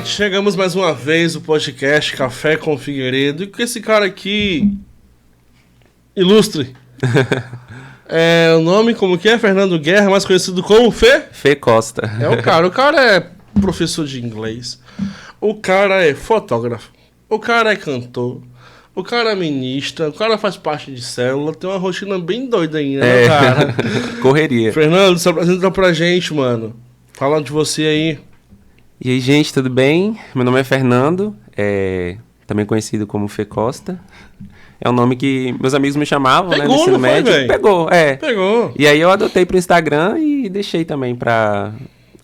chegamos mais uma vez no podcast Café com Figueiredo e com esse cara aqui ilustre. O nome como que é? Fernando Guerra, mais conhecido como Fê Costa. O cara é professor de inglês, o cara é fotógrafo, o cara é cantor, o cara é ministra, o cara faz parte de célula, tem uma rotina bem doida ainda, né, cara? Correria. Fernando, se apresenta pra gente, mano. Fala de você aí. E aí, gente, tudo bem? Meu nome é Fernando, também conhecido como Fê Costa. É um nome que meus amigos me chamavam, né, no ensino médio. Pegou. E aí eu adotei pro Instagram e deixei também pra,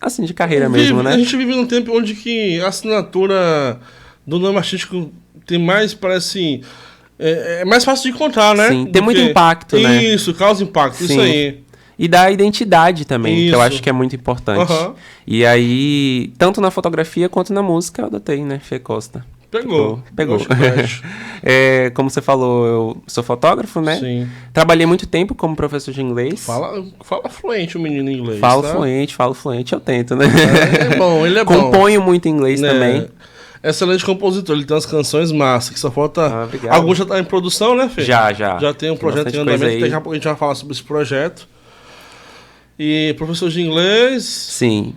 assim, de carreira mesmo, né? A gente vive num tempo onde que a assinatura do nome artístico tem mais, parece, é mais fácil de encontrar, né? Sim, tem muito impacto, né? Isso, causa impacto, Sim. isso aí. E da identidade também, Isso. que eu acho que é muito importante. Uhum. E aí, tanto na fotografia quanto na música, eu adotei, né, Fê Costa. Pegou. Como você falou, eu sou fotógrafo, né? Sim. Trabalhei muito tempo como professor de inglês. Fala fluente o menino em inglês, falo tá? fluente, eu tento, né? Ele é bom. Componho muito inglês também. Excelente compositor, ele tem umas canções massas, que só falta... Alguns já tá em produção, né, Fê? Já. Já tem um projeto em andamento, daqui a pouco a gente vai falar sobre esse projeto. E professor de inglês... Sim.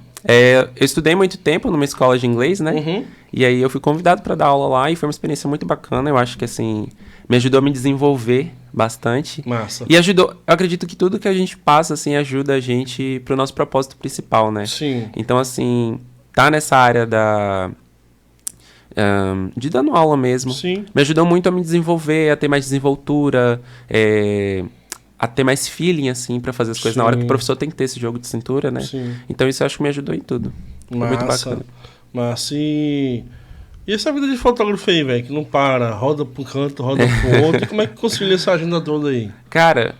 Eu estudei muito tempo numa escola de inglês, né? Uhum. E aí eu fui convidado para dar aula lá e foi uma experiência muito bacana. Eu acho que, assim, me ajudou a me desenvolver bastante. Massa. E ajudou... Eu acredito que tudo que a gente passa, assim, ajuda a gente pro nosso propósito principal, né? Sim. Então, assim, tá nessa área de dando aula mesmo. Sim. Me ajudou muito a me desenvolver, a ter mais desenvoltura, a ter mais feeling, assim, pra fazer as coisas na hora que o professor tem que ter esse jogo de cintura, né? Sim. Então isso eu acho que me ajudou em tudo. Foi muito bacana. Massa. E essa vida de fotógrafo aí, velho, que não para, roda pro canto, roda pro outro. E como é que concilia essa agenda toda aí? Cara,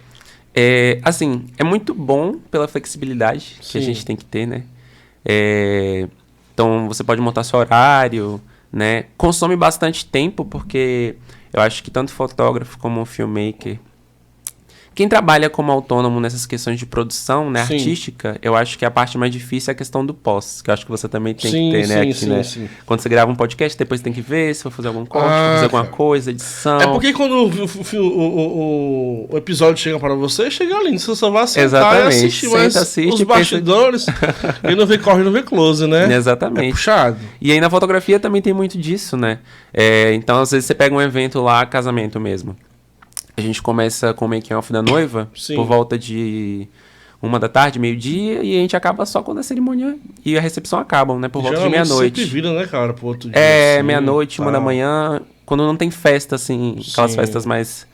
assim, é muito bom pela flexibilidade que a gente tem que ter, né? Então você pode montar seu horário, né? Consome bastante tempo, porque eu acho que tanto fotógrafo como filmmaker, quem trabalha como autônomo nessas questões de produção, né, artística, eu acho que a parte mais difícil é a questão do pós, que eu acho que você também tem que ter, né? Sim. Quando você grava um podcast, depois tem que ver se for fazer algum corte, fazer alguma coisa, edição. É porque quando o episódio chega para você, chega ali, você só vai sentar e assistir, mas os bastidores, e não vê corre, não vê close, né? Exatamente. É puxado. E aí na fotografia também tem muito disso, né? Então, às vezes você pega um evento lá, casamento mesmo. A gente começa com o making-off da noiva por volta de 1h, meio-dia, e a gente acaba só quando a cerimônia e a recepção acabam, né? Por volta de meia-noite. Sempre vira, né, cara, pro outro dia. Assim, meia-noite, 1h, quando não tem festa, assim, aquelas festas mais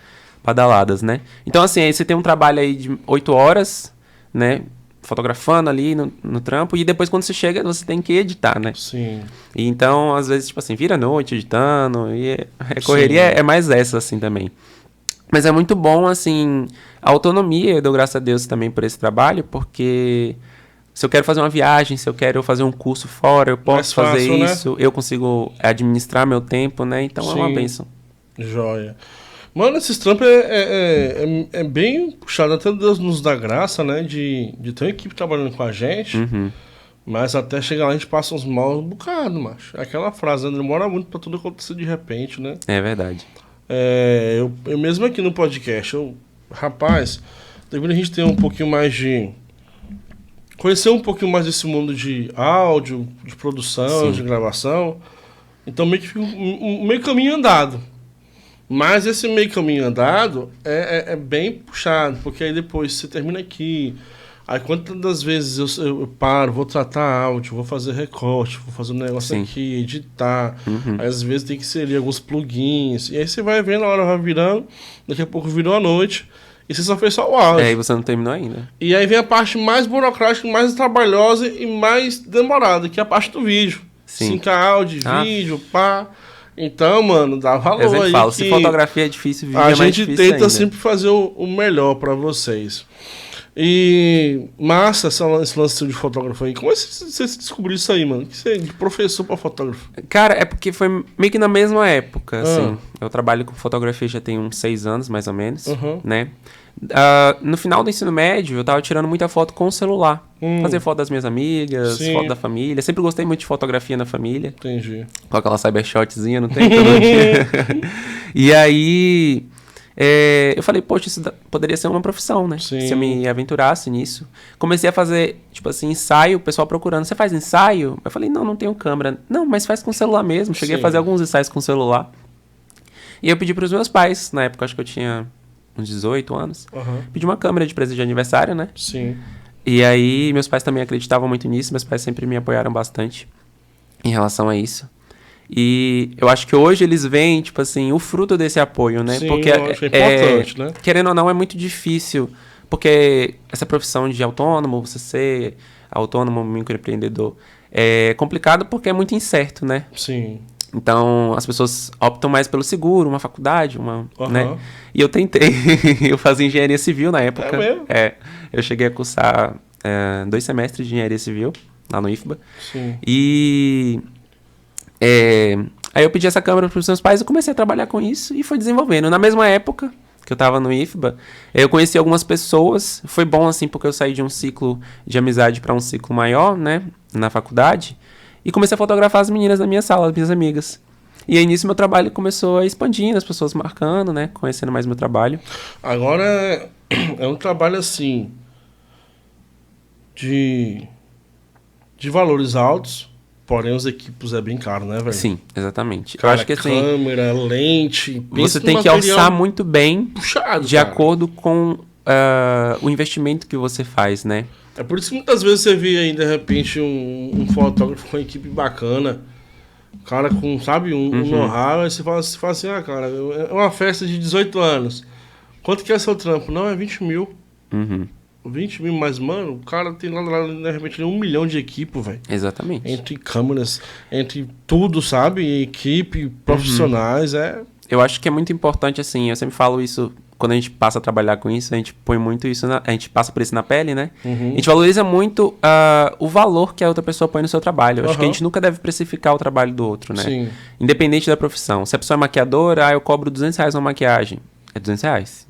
badaladas, né? Então, assim, aí você tem um trabalho aí de 8 horas, né? Fotografando ali no trampo, e depois quando você chega, você tem que editar, né? Sim. E então, às vezes, tipo assim, vira a noite editando, e a correria é mais essa, assim, também. Mas é muito bom, assim, a autonomia, eu dou graças a Deus também por esse trabalho, porque se eu quero fazer uma viagem, se eu quero fazer um curso fora, eu posso fazer isso, né? Eu consigo administrar meu tempo, né? Então é uma bênção. Joia. Mano, esses trampos é bem puxado, até Deus nos dá graça, né? De ter uma equipe trabalhando com a gente, mas até chegar lá a gente passa uns maus bocados, macho. Aquela frase, né? Demora muito pra tudo acontecer de repente, né? É verdade. Eu mesmo aqui no podcast, rapaz, devido a gente ter um pouquinho mais de... Conhecer um pouquinho mais desse mundo de áudio, de produção, de gravação, então meio que fica um meio caminho andado. Mas esse meio caminho andado é bem puxado, porque aí depois você termina aqui... Aí quantas das vezes eu paro, vou tratar áudio, vou fazer recorte, vou fazer um negócio aqui, editar. Aí às vezes tem que inserir alguns plugins. E aí você vai vendo, a hora vai virando, daqui a pouco virou a noite, e você só fez só o áudio. E você não terminou ainda. E aí vem a parte mais burocrática, mais trabalhosa e mais demorada, que é a parte do vídeo. Syncar áudio, vídeo, pá. Então, mano, dá valor aí. Falo, se fotografia é difícil, vídeo é mais difícil A gente tenta ainda. sempre fazer o melhor pra vocês. E massa esse lance de fotógrafo aí. Como é que você descobriu isso aí, mano? Que você é de professor pra fotógrafo? Cara, é porque foi meio que na mesma época, assim. Eu trabalho com fotografia já tem uns 6 anos, mais ou menos, né? No final do ensino médio, eu tava tirando muita foto com o celular. Fazer foto das minhas amigas, Sim. foto da família. Sempre gostei muito de fotografia na família. Entendi. Com aquela cybershotzinha, não tem? Todo dia. E aí, eu falei, poxa, isso poderia ser uma profissão, né? Sim. Se eu me aventurasse nisso. Comecei a fazer, tipo assim, ensaio, o pessoal procurando. Você faz ensaio? Eu falei, não tenho câmera. Não, mas faz com celular mesmo. Cheguei Sim. a fazer alguns ensaios com celular. E eu pedi pros meus pais, na época acho que eu tinha uns 18 anos. Pedi uma câmera de presente de aniversário, né? Sim. E aí, meus pais também acreditavam muito nisso. Meus pais sempre me apoiaram bastante em relação a isso. E eu acho que hoje eles veem, tipo assim, o fruto desse apoio, né? Sim, porque eu acho importante, né? querendo ou não, é muito difícil. Porque essa profissão de autônomo, você ser autônomo, microempreendedor, é complicado porque é muito incerto, né? Sim. Então, as pessoas optam mais pelo seguro, uma faculdade, né? E eu tentei. Eu fazia engenharia civil na época. É mesmo? Eu cheguei a cursar 2 semestres de engenharia civil, lá no IFBA. Sim. E aí eu pedi essa câmera para os meus pais e comecei a trabalhar com isso e foi desenvolvendo. Na mesma época que eu estava no IFBA, eu conheci algumas pessoas. Foi bom, assim, porque eu saí de um ciclo de amizade para um ciclo maior, né? Na faculdade. E comecei a fotografar as meninas da minha sala, as minhas amigas. E aí, nisso, meu trabalho começou a expandir, as pessoas marcando, né? Conhecendo mais meu trabalho. Agora é um trabalho assim de valores altos, porém os equipos é bem caro, né, velho? Sim, exatamente. Cara, eu acho que assim, câmera, lente, você pensa tem no que material alçar muito bem puxado, de cara. acordo com o investimento que você faz, né? É por isso que muitas vezes você vê aí, de repente, um fotógrafo com uma equipe bacana, cara com, sabe, um know-how, aí você fala assim, cara, é uma festa de 18 anos. Quanto que é seu trampo? Não, é 20 mil. 20 mil, mas, mano, o cara tem lá, de repente, 1 milhão de equipe, velho. Exatamente. Entre câmeras, entre tudo, sabe? Equipe, profissionais, Eu acho que é muito importante, assim, eu sempre falo isso, quando a gente passa a trabalhar com isso, a gente põe muito isso, a gente passa por isso na pele, né? A gente valoriza muito o valor que a outra pessoa põe no seu trabalho. Eu acho que a gente nunca deve precificar o trabalho do outro, né? Sim. Independente da profissão. Se a pessoa é maquiadora, eu cobro R$200 uma maquiagem. É R$200.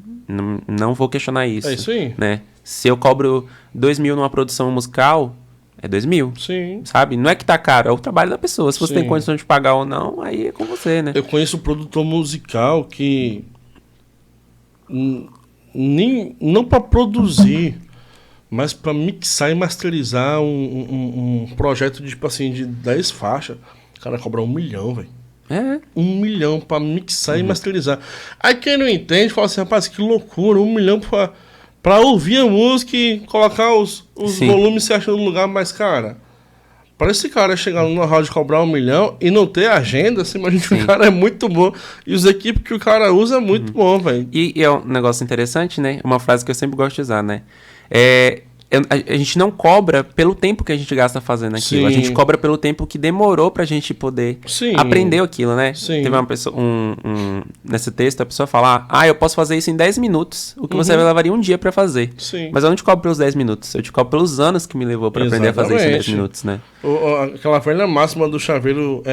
Não vou questionar isso. É isso aí. Né? Se eu cobro 2 mil numa produção musical, é 2 mil. Sim. Sabe? Não é que tá caro, é o trabalho da pessoa. Se você Sim. tem condição de pagar ou não, aí é com você, né? Eu conheço um produtor musical que não para produzir, mas para mixar e masterizar um projeto de, tipo assim, de 10 faixas. O cara cobra 1 milhão, velho. 1 milhão pra mixar e masterizar. Aí quem não entende fala assim, rapaz, que loucura, 1 milhão pra ouvir a música e colocar os volumes se achando no lugar. Mas, cara, para esse cara chegar no know-how de cobrar 1 milhão e não ter agenda, você imagina que o cara é muito bom. E os equipes que o cara usa é muito bom, velho. E é um negócio interessante, né? Uma frase que eu sempre gosto de usar, né? A gente não cobra pelo tempo que a gente gasta fazendo aquilo. Sim. A gente cobra pelo tempo que demorou pra gente poder aprender aquilo, né? Sim. Teve uma pessoa, nesse texto, a pessoa fala, eu posso fazer isso em 10 minutos, o que você levaria um dia pra fazer. Sim. Mas eu não te cobro pelos 10 minutos, eu te cobro pelos anos que me levou pra aprender a fazer isso em 10 minutos, né? Aquela velha máxima do chaveiro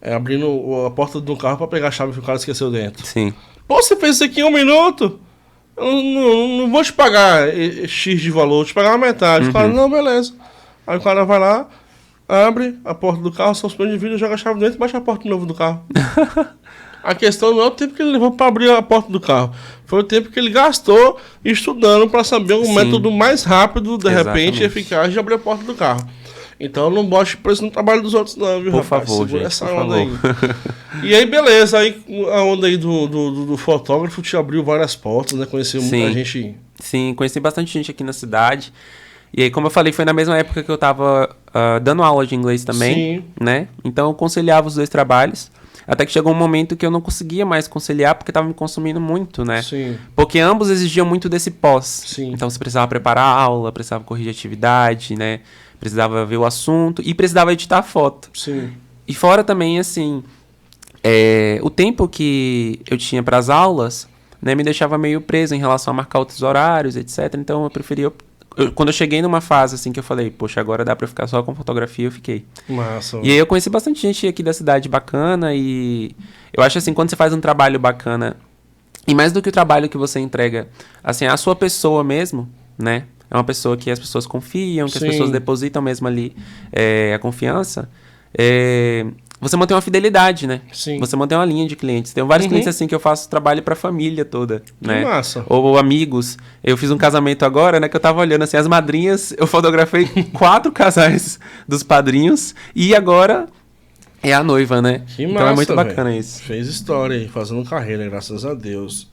abrindo a porta do carro pra pegar a chave que o cara esqueceu dentro. Sim. Pô, você fez isso aqui em 1 minuto? Eu não vou te pagar X de valor, vou te pagar a metade. O cara, não, beleza. Aí o cara vai lá, abre a porta do carro, só suspende de vidro, joga a chave dentro e baixa a porta de novo do carro. A questão não é o tempo que ele levou para abrir a porta do carro. Foi o tempo que ele gastou estudando para saber um método mais rápido, de repente, e eficaz de abrir a porta do carro. Então não bote preço no trabalho dos outros não, viu, por rapaz? Favor, segura gente, essa por onda favor. aí. E aí, beleza. Aí a onda aí do fotógrafo te abriu várias portas, né? Conheceu muita gente. Sim, conheci bastante gente aqui na cidade. E aí, como eu falei, foi na mesma época que eu tava dando aula de inglês também, né? Então eu conciliava os 2 trabalhos. Até que chegou um momento que eu não conseguia mais conciliar porque tava me consumindo muito, né? Sim. Porque ambos exigiam muito desse pós. Sim. Então você precisava preparar a aula, precisava corrigir atividade, né? Precisava ver o assunto e precisava editar a foto. Sim. E fora também, assim, o tempo que eu tinha para as aulas, né, me deixava meio preso em relação a marcar outros horários, etc. Então eu preferia... Quando eu cheguei numa fase, assim, que eu falei, poxa, agora dá pra eu ficar só com fotografia, eu fiquei. Massa. E aí eu conheci bastante gente aqui da cidade bacana e eu acho assim, quando você faz um trabalho bacana E mais do que o trabalho que você entrega, assim, a sua pessoa mesmo, né? É uma pessoa que as pessoas confiam, que Sim. as pessoas depositam mesmo ali a confiança. Você mantém uma fidelidade, né? Sim. Você mantém uma linha de clientes. Tem vários clientes assim que eu faço trabalho pra família toda, né? Que massa. Ou amigos. Eu fiz um casamento agora, né? Que eu tava olhando assim, as madrinhas, eu fotografei 4 casais dos padrinhos e agora é a noiva, né? Que então massa, é muito bacana véio. isso. Fez história aí, fazendo carreira, graças a Deus.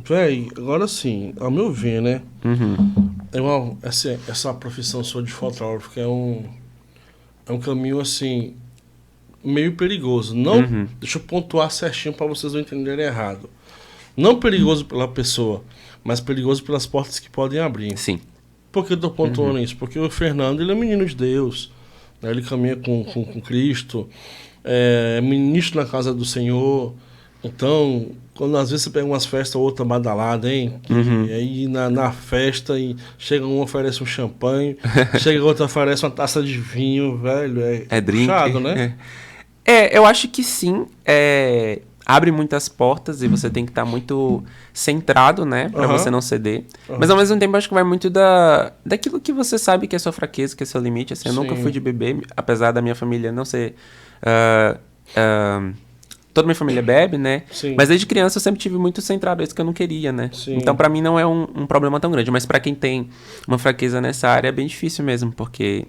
Véi, agora sim, ao meu ver, né? Essa profissão sua de fotógrafo é um caminho, assim, meio perigoso. Não, deixa eu pontuar certinho para vocês não entenderem errado. Não perigoso pela pessoa, mas perigoso pelas portas que podem abrir. Sim. Por que eu tô pontuando isso? Porque o Fernando, ele é menino de Deus, né? Ele caminha com Cristo, é ministro na casa do Senhor. Então, quando às vezes você pega umas festas ou outra badalada, hein? Que aí na festa e chega um oferece um champanhe, chega outro oferece uma taça de vinho, velho. É drink. Puxado, né? Eu acho que sim. Abre muitas portas e você tem que estar muito centrado, né? Pra você não ceder. Mas ao mesmo tempo, acho que vai muito daquilo que você sabe que é sua fraqueza, que é seu limite. Assim, eu nunca fui de beber, apesar da minha família não ser... toda minha família bebe, né? Sim. Mas desde criança eu sempre tive muito centrado isso que eu não queria, né? Sim. Então pra mim não é um problema tão grande. Mas pra quem tem uma fraqueza nessa área é bem difícil mesmo, porque...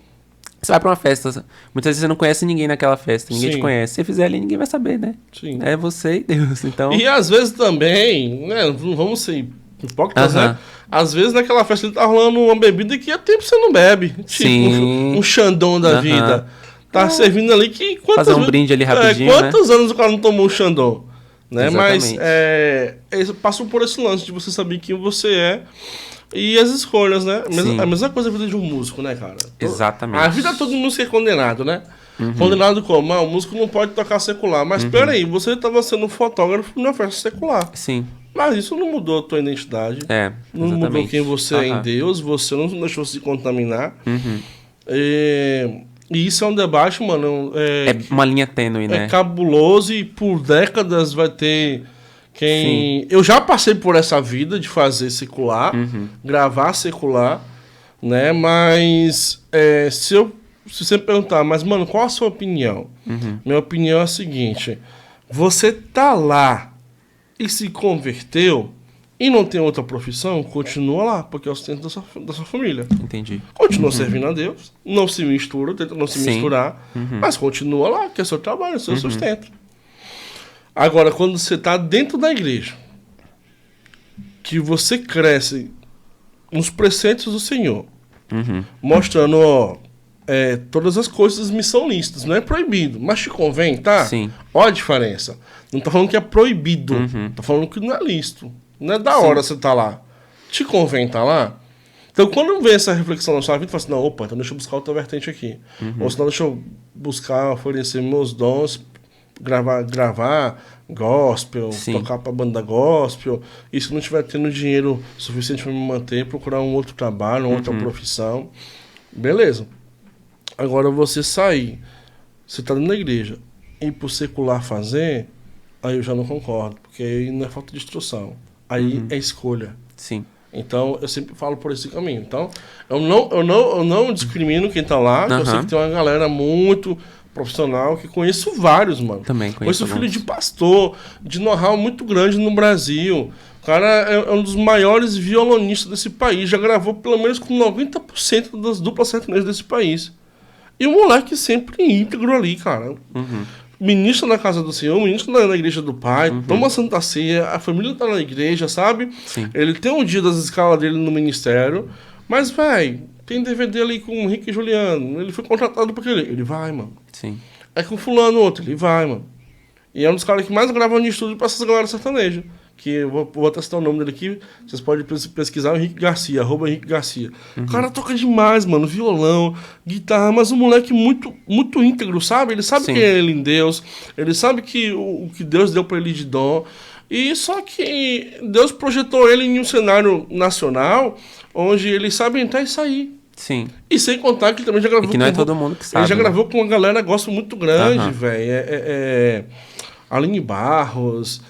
Você vai pra uma festa, muitas vezes você não conhece ninguém naquela festa, ninguém te conhece. Se você fizer ali, ninguém vai saber, né? Sim. É você e Deus, então... E às vezes também, né, não vamos ser hipócritas, né? Às vezes naquela festa ele tá rolando uma bebida que há tempo você não bebe. Tipo, Sim. um Xandão da vida. Tá servindo ali que... Fazer um brinde ali rapidinho, quantos anos o cara não tomou um Xandão? Né? Exatamente. Mas passam por esse lance de você saber quem você é. E as escolhas, né? A mesma coisa a vida de um músico, né, cara? Exatamente. A vida de todo músico é condenado, né? Condenado como? O músico não pode tocar secular. Mas peraí, você estava sendo fotógrafo numa festa secular. Sim. Mas isso não mudou a tua identidade. Não mudou quem você é em Deus. Você não deixou se contaminar. E isso é um debate, mano. É uma linha tênue, né? É cabuloso e por décadas vai ter... Eu já passei por essa vida de fazer secular, gravar secular, né? Mas se você me perguntar, mas mano, qual a sua opinião? Minha opinião é a seguinte: você tá lá e se converteu e não tem outra profissão, continua lá, porque é o sustento da sua família. Entendi. Continua servindo a Deus, não se mistura, tenta não se misturar, mas continua lá, que é seu trabalho, é seu sustento. Agora, quando você está dentro da igreja, que você cresce nos preceitos do Senhor, mostrando, todas as coisas me são lícitas, não é proibido, mas te convém, tá? Sim. Olha a diferença. Não tá falando que é proibido, tá falando que não é lícito. Não é da hora você tá lá. Te convém tá lá? Então, quando vem essa reflexão na sua vida, você fala assim, não, opa, então deixa eu buscar outra vertente aqui. Ou senão deixa eu buscar, oferecer meus dons, gravar gospel, tocar pra banda gospel, e se não estiver tendo dinheiro suficiente para me manter, procurar um outro trabalho, uma outra profissão, beleza. Agora você sair, você tá dentro da igreja, e pro secular fazer, aí eu já não concordo, porque aí não é falta de instrução, aí é escolha. Sim. Então, eu sempre falo por esse caminho. Então, eu não discrimino quem tá lá, que eu sei que tem uma galera muito profissional, que conheço vários, mano. Também conheço filho de pastor, de know-how muito grande no Brasil. O cara é um dos maiores violonistas desse país, já gravou pelo menos com 90% das duplas sertanejas desse país. E o moleque sempre íntegro ali, cara. Ministra na casa do Senhor, ministra na igreja do Pai, toma Santa Ceia, a família tá na igreja, sabe? Sim. Ele tem um dia das escalas dele no ministério, mas, véi, tem DVD ali com o Henrique e Juliano, ele foi contratado porque ele vai, mano. Sim. É com fulano outro, ele vai, mano. E é um dos caras que mais gravam de estúdio pra essas galera sertaneja. Que eu vou até citar o nome dele aqui, vocês podem pesquisar, o Henrique Garcia, @Henrique Garcia. O cara toca demais, mano, violão, guitarra, mas um moleque muito, muito íntegro, sabe? Ele sabe quem é ele em Deus, ele sabe que o que Deus deu pra ele de dom. E só que Deus projetou ele em um cenário nacional, onde ele sabe entrar e sair. Sim. E sem contar que ele também já gravou que não é todo mundo que sabe. Ele já gravou com uma galera gosto muito grande, velho. Aline Barros,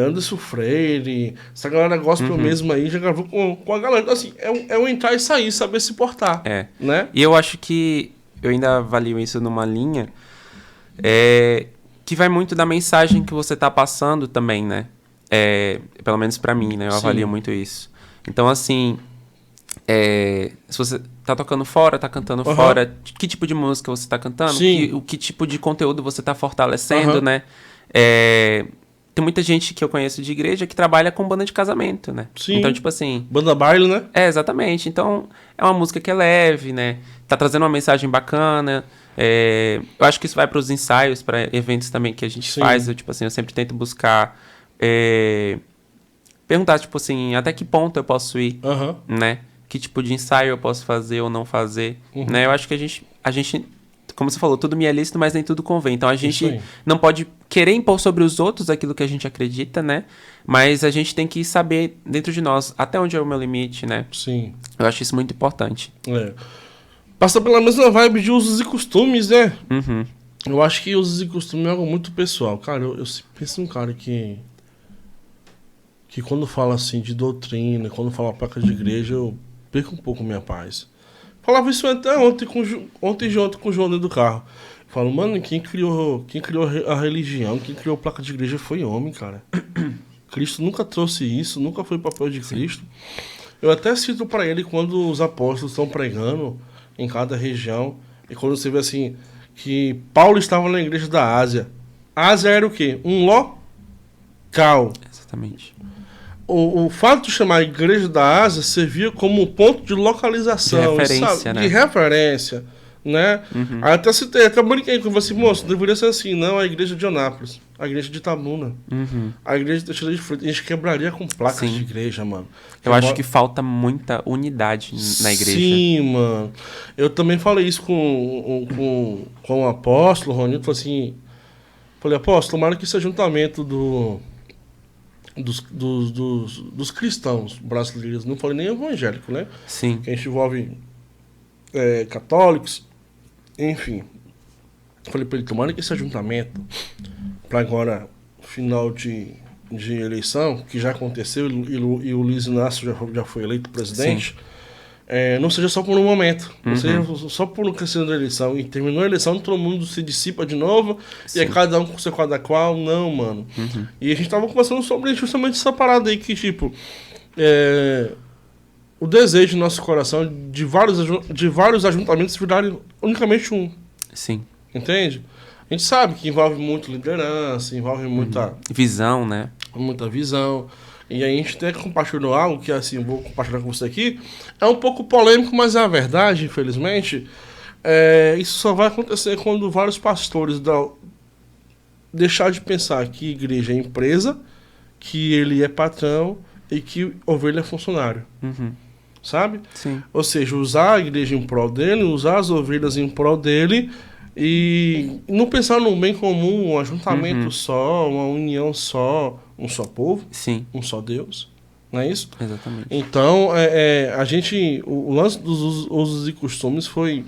Anderson Freire, essa galera gospel mesmo aí, já gravou com a galera. Então, assim, é um entrar e sair, saber se portar. Né? E eu acho que eu ainda avalio isso numa linha que vai muito da mensagem que você tá passando também, né? Pelo menos pra mim, né? Eu avalio muito isso. Então, assim, se você tá tocando fora, tá cantando fora, que tipo de música você tá cantando? Que tipo de conteúdo você tá fortalecendo, né? Tem muita gente que eu conheço de igreja que trabalha com banda de casamento, né? Sim. Então, tipo assim... Banda baile, né? Exatamente. Então, é uma música que é leve, né? Tá trazendo uma mensagem bacana. Eu acho que isso vai para os ensaios, para eventos também que a gente faz. Eu sempre tento buscar... perguntar, tipo assim, até que ponto eu posso ir, né? Que tipo de ensaio eu posso fazer ou não fazer, né? Eu acho que a gente, como você falou, tudo me é lícito, mas nem tudo convém. Então, a gente não pode querer impor sobre os outros aquilo que a gente acredita, né? Mas a gente tem que saber dentro de nós até onde é o meu limite, né? Sim. Eu acho isso muito importante. Passa pela mesma vibe de usos e costumes, né? Eu acho que usos e costumes é algo muito pessoal. Cara, eu penso num cara que quando fala assim de doutrina, quando fala placa de igreja, eu perco um pouco minha paz. Falava isso até ontem com o João dentro do carro. Eu falo, mano, quem criou a religião, quem criou a placa de igreja foi homem, cara. Cristo nunca trouxe isso, nunca foi papel de Cristo. Eu até cito para ele quando os apóstolos estão pregando em cada região, e quando você vê assim, que Paulo estava na igreja da Ásia. Ásia era o quê? Um local. Exatamente. O fato de chamar a igreja da Ásia servia como um ponto de localização. De referência, né? De referência, né? Aí até citei, até brinquei com você, moço, deveria ser assim, não a igreja de Anápolis, a igreja de Itabuna, a igreja de Teixeira de Freitas. A gente quebraria com placas de igreja, mano. Eu acho que falta muita unidade na igreja. Sim, mano. Eu também falei isso com o apóstolo, Ronildo, falei, apóstolo, tomara que esse ajuntamento dos cristãos brasileiros, não falei nem evangélico, né? Sim. Que a gente envolve católicos, enfim. Falei pra ele, tomara que esse ajuntamento, para agora, final de eleição, que já aconteceu, e o Luiz Inácio já foi eleito presidente, não seja só por um momento, não seja só por um crescimento da eleição, e terminou a eleição, todo mundo se dissipa de novo, e é cada um com seu cada qual, não, mano. E a gente tava conversando sobre justamente essa parada aí, que tipo, o desejo do nosso coração de vários ajuntamentos virarem unicamente um. Sim. Entende? A gente sabe que envolve muito liderança, envolve muita... visão, né? Muita visão. E aí a gente até compartilhou algo que, assim, vou compartilhar com você aqui. É um pouco polêmico, mas é a verdade, infelizmente. Isso só vai acontecer quando vários pastores deixar de pensar que igreja é empresa, que ele é patrão e que ovelha é funcionário. Sabe? Sim. Ou seja, usar a igreja em prol dele, usar as ovelhas em prol dele e não pensar num bem comum, um ajuntamento só, uma união só, um só povo, um só Deus. Não é isso? Exatamente. Então, a gente, o lance dos usos e costumes foi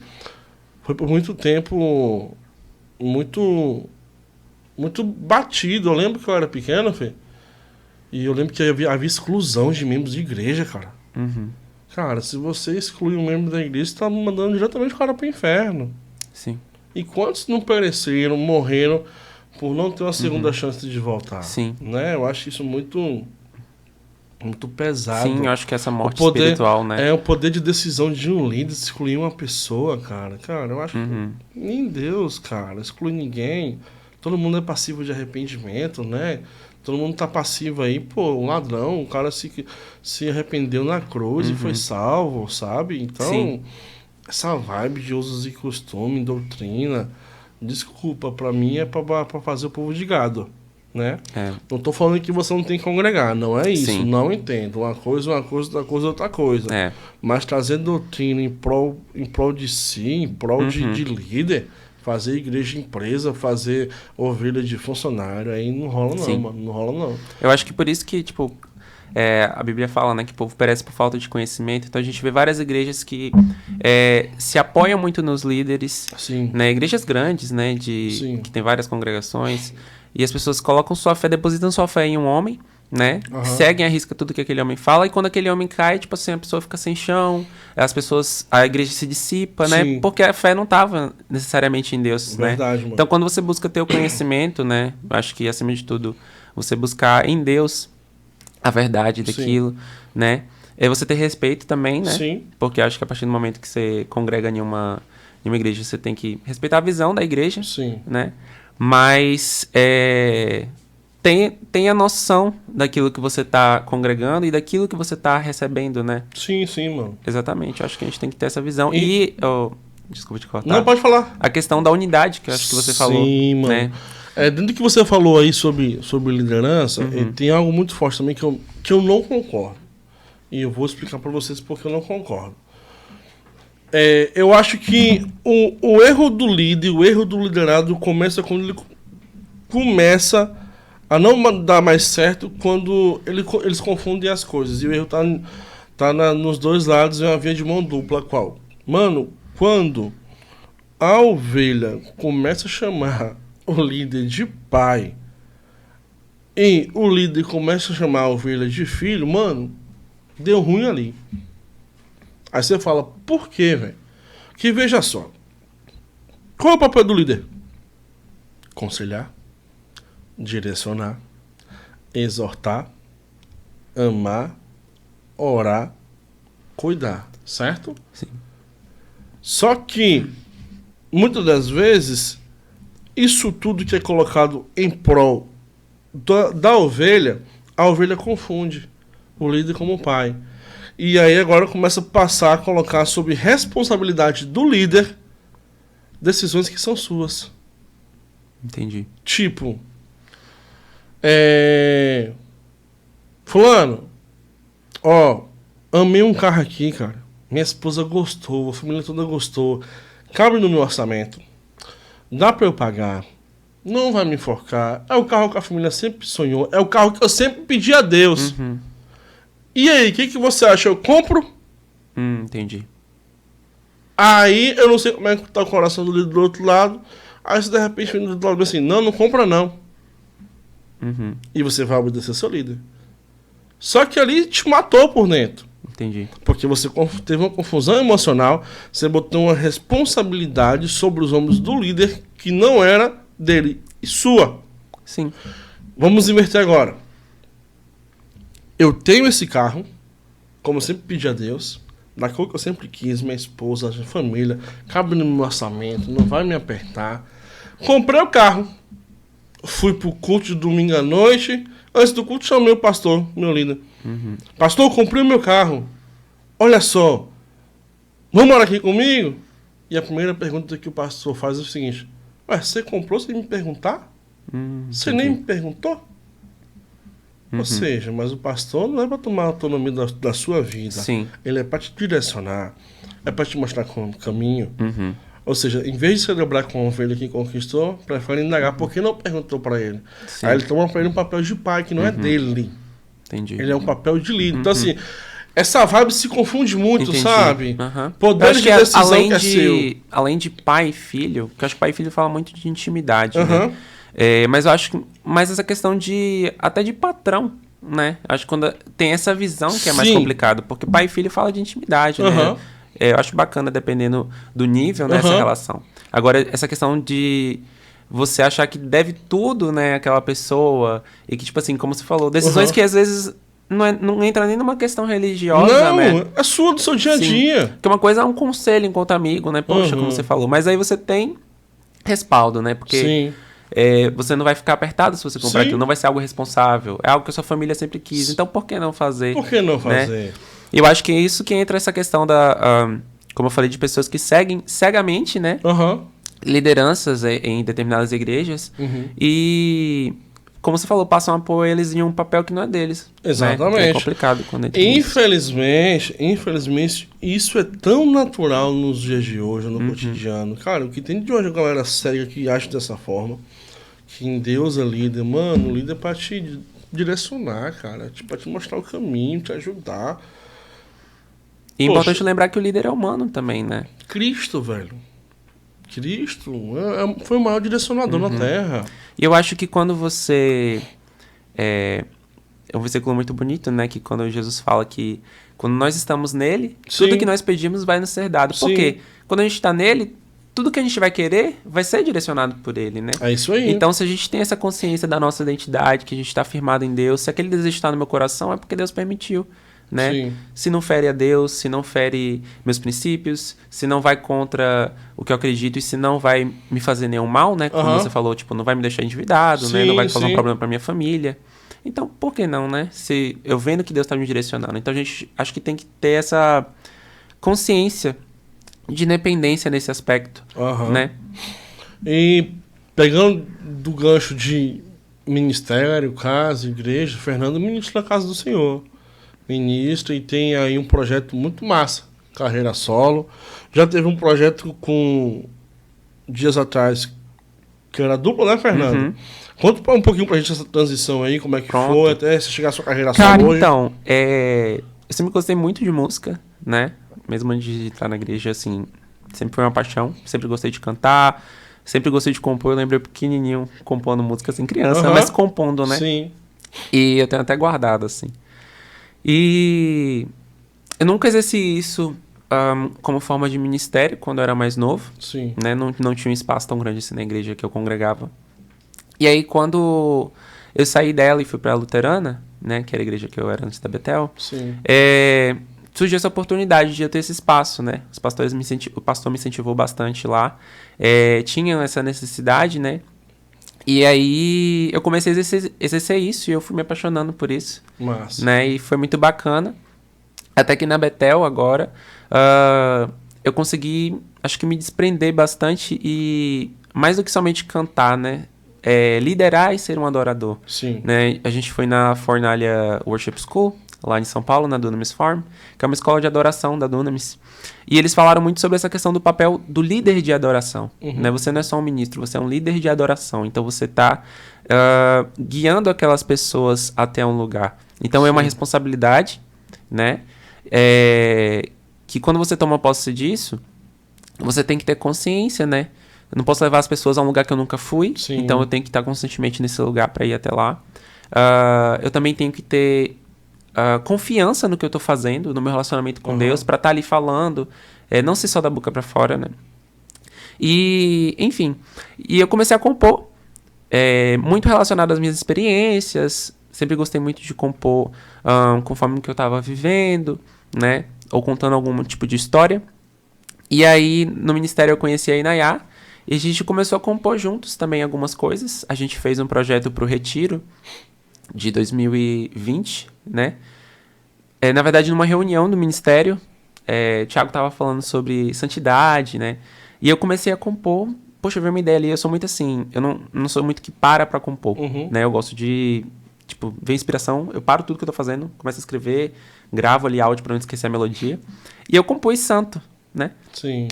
por muito tempo muito batido. Eu lembro que eu era pequeno, Fê, e eu lembro que havia exclusão de membros de igreja, cara. Cara, se você exclui um membro da igreja, você tá mandando diretamente o cara pro inferno. Sim. E quantos não pereceram, morreram por não ter uma segunda chance de voltar? Sim. Né? Eu acho isso muito pesado. Sim, eu acho que essa morte espiritual, né? É o poder de decisão de um líder excluir uma pessoa, cara. Cara, eu acho que nem Deus, cara, exclui ninguém. Todo mundo é passivo de arrependimento, né? Todo mundo tá passivo aí, pô, um ladrão, um cara se arrependeu na cruz e foi salvo, sabe? Então, essa vibe de usos e costumes, doutrina, desculpa, pra mim é pra fazer o povo de gado, né? Não tô falando que você não tem que congregar, não é isso, não entendo. Uma coisa, outra coisa. Mas trazer doutrina em prol de si, em prol de líder, fazer igreja empresa, fazer ovelha de funcionário, aí não rola não, mano, não rola não. Eu acho que por isso que, tipo, a Bíblia fala, né, que o povo perece por falta de conhecimento. Então a gente vê várias igrejas que se apoiam muito nos líderes, Sim. né, igrejas grandes, né, que tem várias congregações, e as pessoas colocam sua fé, depositam sua fé em um homem, né, seguem à risca tudo que aquele homem fala, e quando aquele homem cai, tipo assim, a pessoa fica sem chão, a igreja se dissipa, né, porque a fé não estava necessariamente em Deus, Verdade, né. mano. Então quando você busca ter o conhecimento, né, acho que acima de tudo, você buscar em Deus a verdade daquilo, né? É você ter respeito também, né? Sim. Porque acho que a partir do momento que você congrega em uma igreja, você tem que respeitar a visão da igreja, Sim. né? Mas tem a noção daquilo que você está congregando e daquilo que você está recebendo, né? Sim, mano. Exatamente. Acho que a gente tem que ter essa visão. Desculpa te cortar. Não, pode falar. A questão da unidade, que eu acho que você falou. Sim, mano. Né? Dentro do que você falou aí sobre liderança, tem algo muito forte também que eu não concordo. E eu vou explicar pra vocês porque eu não concordo. Eu acho que o erro do líder, o erro do liderado começa quando ele começa a não dar mais certo, quando eles confundem as coisas. E o erro tá nos dois lados, é uma via de mão dupla. Qual? Mano, quando a ovelha começa a chamar o líder de pai e o líder começa a chamar a ovelha de filho, mano, deu ruim ali. Aí você fala, por quê, velho? Que veja só, qual é o papel do líder? Aconselhar, direcionar, exortar, amar, orar, cuidar, certo? Sim. Só que, muitas das vezes, isso tudo que é colocado em prol da ovelha, a ovelha confunde o líder como pai. E aí agora começa a passar a colocar sob responsabilidade do líder decisões que são suas. Entendi. Tipo, fulano, amei um carro aqui, cara. Minha esposa gostou, a família toda gostou. Cabe no meu orçamento. Dá pra eu pagar. Não vai me enforcar. É o carro que a família sempre sonhou. É o carro que eu sempre pedi a Deus. E aí, o que você acha? Eu compro? Entendi. Aí, eu não sei como é que tá o coração do líder do outro lado. Aí, se de repente, o líder do outro lado assim, não compra não. E você vai obedecer seu líder. Só que ali te matou por dentro. Entendi. Porque você teve uma confusão emocional, você botou uma responsabilidade sobre os ombros do líder que não era dele e sua. Sim. Vamos inverter agora. Eu tenho esse carro, como eu sempre pedi a Deus, da cor que eu sempre quis, minha esposa, minha família, cabe no meu orçamento, não vai me apertar. Comprei o carro, fui pro culto de domingo à noite. Antes do culto, chamei o pastor, meu líder. Pastor, comprei o meu carro. Olha só, vamos morar aqui comigo? E a primeira pergunta que o pastor faz é o seguinte: você comprou sem me perguntar? Você nem me perguntou? Ou seja, mas o pastor não é para tomar a autonomia da sua vida. Sim. Ele é para te direcionar, é para te mostrar o caminho. Ou seja, em vez de celebrar com a ovelha que conquistou, prefere indagar porque não perguntou para ele. Sim. Aí ele toma para ele um papel de pai que não é dele. Entendi. Ele é um papel de líder. Então, assim, essa vibe se confunde muito, Entendi. sabe? Eu Poder acho de decisão que é seu. Além de pai e filho, porque eu acho que pai e filho fala muito de intimidade, né? Mas eu acho que mais essa questão até de patrão, né? Acho que quando tem essa visão que é mais complicado, porque pai e filho fala de intimidade, né? Eu acho bacana dependendo do nível, né, essa relação. Agora, essa questão de você achar que deve tudo, né, àquela pessoa, e que, tipo assim, como você falou, decisões que às vezes não entra nem numa questão religiosa, né? Não, é sua do seu dia a dia. Porque uma coisa é um conselho enquanto amigo, né? Poxa, como você falou. Mas aí você tem respaldo, né? Porque você não vai ficar apertado se você comprar aquilo. Não vai ser algo responsável. É algo que a sua família sempre quis. Então, por que não fazer? Por que não fazer? Né? Eu acho que é isso que entra essa questão como eu falei, de pessoas que seguem cegamente, né? Lideranças em determinadas igrejas. E, como você falou, passam a pôr eles em um papel que não é deles. Exatamente. Né? É complicado quando entra Infelizmente, isso é tão natural nos dias de hoje, no cotidiano. Cara, o que tem de hoje a galera cega que acha dessa forma, que em Deus é líder. Mano, o líder é pra te direcionar, cara. Tipo, pra te mostrar o caminho, te ajudar. E é importante lembrar que o líder é humano também, né? Cristo, velho. Cristo foi o maior direcionador na Terra. E eu acho que quando você... É um versículo muito bonito, né? Que quando Jesus fala que quando nós estamos nele, tudo que nós pedimos vai nos ser dado. Por quê? Quando a gente está nele, tudo que a gente vai querer vai ser direcionado por ele, né? É isso aí. Então, se a gente tem essa consciência da nossa identidade, que a gente está firmado em Deus, se aquele desejo está no meu coração, é porque Deus permitiu, né? Sim. Se não fere a Deus, se não fere meus princípios, se não vai contra o que eu acredito e se não vai me fazer nenhum mal, né? Como você falou, tipo, não vai me deixar endividado, né? Não vai causar um problema para minha família. Então, por que não, né? Se eu vendo que Deus está me direcionando. Então, a gente acho que tem que ter essa consciência de independência nesse aspecto, né? E pegando do gancho de ministério, casa, igreja, Fernando ministra na casa do Senhor. Ministra e tem aí um projeto muito massa, carreira solo. Já teve um projeto com dias atrás que era dupla, né, Fernando? Conta um pouquinho pra gente essa transição aí, como é que foi, até você chegar à sua carreira solo hoje. Então, eu sempre gostei muito de música, né? Mesmo antes de entrar na igreja, assim, sempre foi uma paixão. Sempre gostei de cantar, sempre gostei de compor. Eu lembro pequenininho compondo música, assim, criança, mas compondo, né? Sim. E eu tenho até guardado, assim. E eu nunca exerci isso como forma de ministério quando eu era mais novo. Sim. Né? Não tinha um espaço tão grande assim na igreja que eu congregava. E aí, quando eu saí dela e fui pra Luterana, né? Que era a igreja que eu era antes da Betel. Sim. Surgiu essa oportunidade de eu ter esse espaço, né? O pastor me incentivou bastante lá. Tinha essa necessidade, né? E aí eu comecei a exercer isso e eu fui me apaixonando por isso. Massa. Né? E foi muito bacana. Até que na Betel agora, eu consegui, acho que me desprender bastante e mais do que somente cantar, né? Liderar e ser um adorador. Sim. Né? A gente foi na Fornalha Worship School, lá em São Paulo, na Dunamis Farm, que é uma escola de adoração da Dunamis. E eles falaram muito sobre essa questão do papel do líder de adoração. Né? Você não é só um ministro, você é um líder de adoração. Então você está guiando aquelas pessoas até um lugar. Então é uma responsabilidade, né? Que quando você toma posse disso, você tem que ter consciência, né? Eu não posso levar as pessoas a um lugar que eu nunca fui. Sim. Então eu tenho que estar constantemente nesse lugar para ir até lá. Eu também tenho que ter confiança no que eu tô fazendo, no meu relacionamento com Deus, para estar ali falando, não ser só da boca para fora, né? E, enfim, eu comecei a compor, muito relacionado às minhas experiências, sempre gostei muito de compor conforme o que eu tava vivendo, né? Ou contando algum tipo de história. E aí, no ministério eu conheci a Inayá, e a gente começou a compor juntos também algumas coisas. A gente fez um projeto pro Retiro de 2020, né? Na verdade, numa reunião do ministério, o Thiago tava falando sobre santidade, né? E eu comecei a compor. Poxa, veio uma ideia ali. Eu sou muito assim, eu não sou muito que para compor, né? Eu gosto de, tipo, ver inspiração. Eu paro tudo que eu tô fazendo, começo a escrever, gravo ali áudio pra não esquecer a melodia. E eu compus Santo, né? Sim.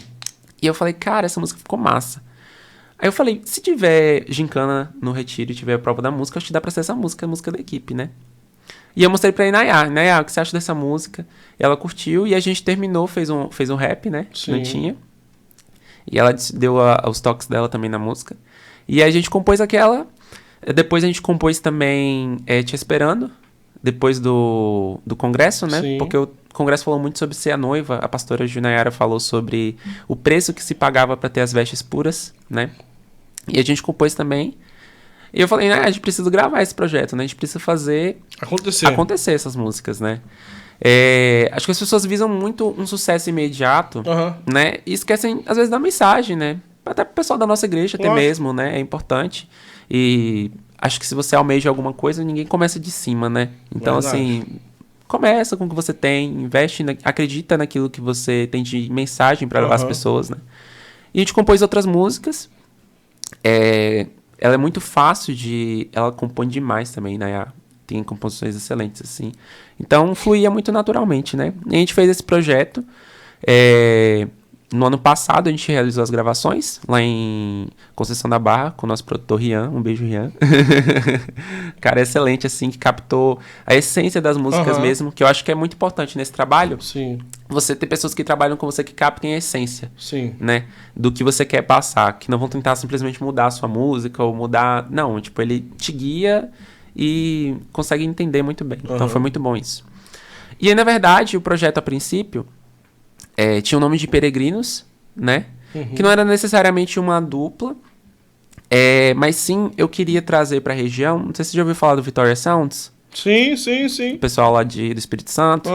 E eu falei, cara, essa música ficou massa. Aí eu falei, se tiver gincana no Retiro e tiver a prova da música, acho que dá pra ser essa música, a música da equipe, né? E eu mostrei pra Inayá, o que você acha dessa música? E ela curtiu e a gente terminou, fez um rap, né? Sim. Não tinha. E ela deu os toques dela também na música. E aí a gente compôs aquela. Depois a gente compôs também Te Esperando, depois do congresso, né? Sim. Porque o congresso falou muito sobre ser a noiva. A pastora Junayara falou sobre o preço que se pagava para ter as vestes puras, né? E a gente compôs também. E eu falei, a gente precisa gravar esse projeto, né? A gente precisa fazer acontecer essas músicas, né? Acho que as pessoas visam muito um sucesso imediato, né? E esquecem, às vezes, da mensagem, né? Até pro pessoal da nossa igreja até mesmo, né? É importante. E acho que se você almeja alguma coisa, ninguém começa de cima, né? Então, assim, começa com o que você tem, investe, acredita naquilo que você tem de mensagem para levar as pessoas, né? E a gente compôs outras músicas. Ela é muito fácil ela compõe demais também, né? Tem composições excelentes, assim. Então, fluía muito naturalmente, né? E a gente fez esse projeto. no ano passado a gente realizou as gravações lá em Conceição da Barra com o nosso produtor Rian. Um beijo, Rian. Cara excelente, assim, que captou a essência das músicas mesmo, que eu acho que é muito importante nesse trabalho. Sim. Você ter pessoas que trabalham com você que captem a essência, Sim. né? Do que você quer passar, que não vão tentar simplesmente mudar a sua música ou mudar... Não, tipo, ele te guia e consegue entender muito bem. Então foi muito bom isso. E aí, na verdade, o projeto a princípio tinha o nome de Peregrinos, né? Que não era necessariamente uma dupla, mas sim eu queria trazer pra região... Não sei se você já ouviu falar do Vitória Sounds. Sim, sim, sim. O pessoal lá do Espírito Santo.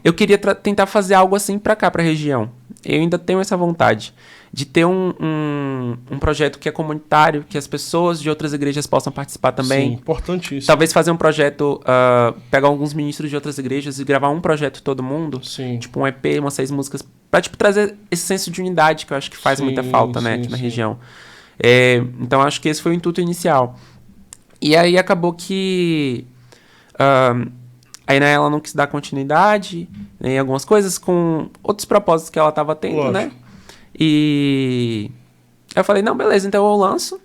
Eu queria tentar fazer algo assim pra cá, pra região. Eu ainda tenho essa vontade de ter um projeto que é comunitário, que as pessoas de outras igrejas possam participar também. Sim, importantíssimo. Talvez fazer um projeto, pegar alguns ministros de outras igrejas e gravar um projeto todo mundo. Sim. Tipo um EP, umas 6 músicas, pra tipo, trazer esse senso de unidade que eu acho que faz muita falta, né, aqui na região. Então acho que esse foi o intuito inicial. E aí acabou que... aí né, ela não quis dar continuidade em algumas coisas com outros propósitos que ela estava tendo, né? E eu falei, não, beleza, então eu lanço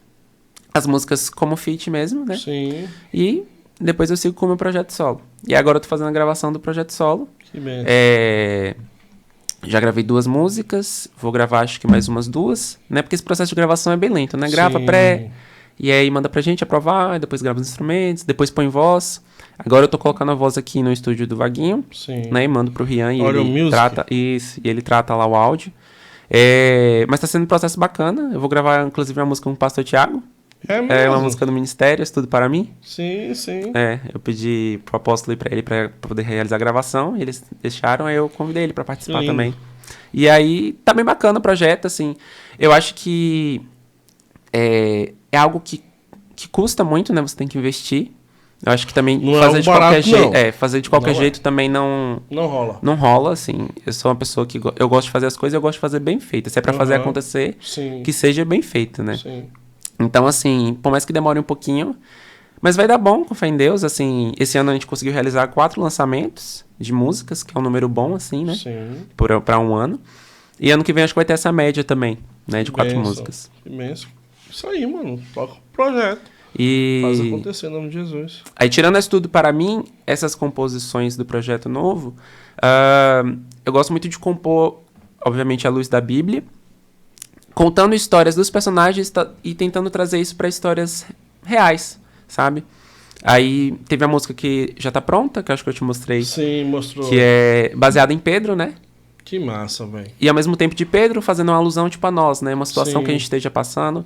as músicas como feat mesmo, né? Sim. E depois eu sigo com o meu projeto solo. E agora eu tô fazendo a gravação do projeto solo. Que bem. Já gravei 2 músicas, vou gravar acho que mais umas 2, né? Porque esse processo de gravação é bem lento, né? Grava pré, e aí manda pra gente aprovar, depois grava os instrumentos, depois põe voz. Agora eu tô colocando a voz aqui no estúdio do Vaguinho, né? E mando pro Rian e ele trata isso, e ele trata lá o áudio. Mas tá sendo um processo bacana. Eu vou gravar, inclusive, uma música com o Pastor Thiago. É uma música do Ministério, Tudo Para Mim. Sim, sim. Eu pedi pro apóstolo ir pra ele pra poder realizar a gravação. E eles deixaram, aí eu convidei ele pra participar também. E aí, tá bem bacana o projeto, assim. Eu acho que é algo que custa muito, né? Você tem que investir. Eu acho que também fazer de qualquer jeito, fazer de qualquer jeito também não rola. Não rola, assim. Eu sou uma pessoa que eu gosto de fazer as coisas, eu gosto de fazer bem feito. Se é pra fazer acontecer, que seja bem feito, né? Sim. Então, assim, por mais que demore um pouquinho, mas vai dar bom, com fé em Deus, assim. Esse ano a gente conseguiu realizar 4 lançamentos de músicas, que é um número bom, assim, né? Sim. Pra um ano. E ano que vem acho que vai ter essa média também, né? De 4 músicas. Imenso. Isso aí, mano. Toca o projeto. E... Faz acontecer em nome de Jesus. Aí, tirando isso tudo para mim, essas composições do projeto novo, eu gosto muito de compor, obviamente, à luz da Bíblia, contando histórias dos personagens e tentando trazer isso para histórias reais, sabe? Aí teve a música que já tá pronta, que eu acho que eu te mostrei. Sim, mostrou. Que é baseada em Pedro, né? Que massa, velho. E ao mesmo tempo de Pedro, fazendo uma alusão, tipo, a nós, né? Uma situação que a gente esteja passando.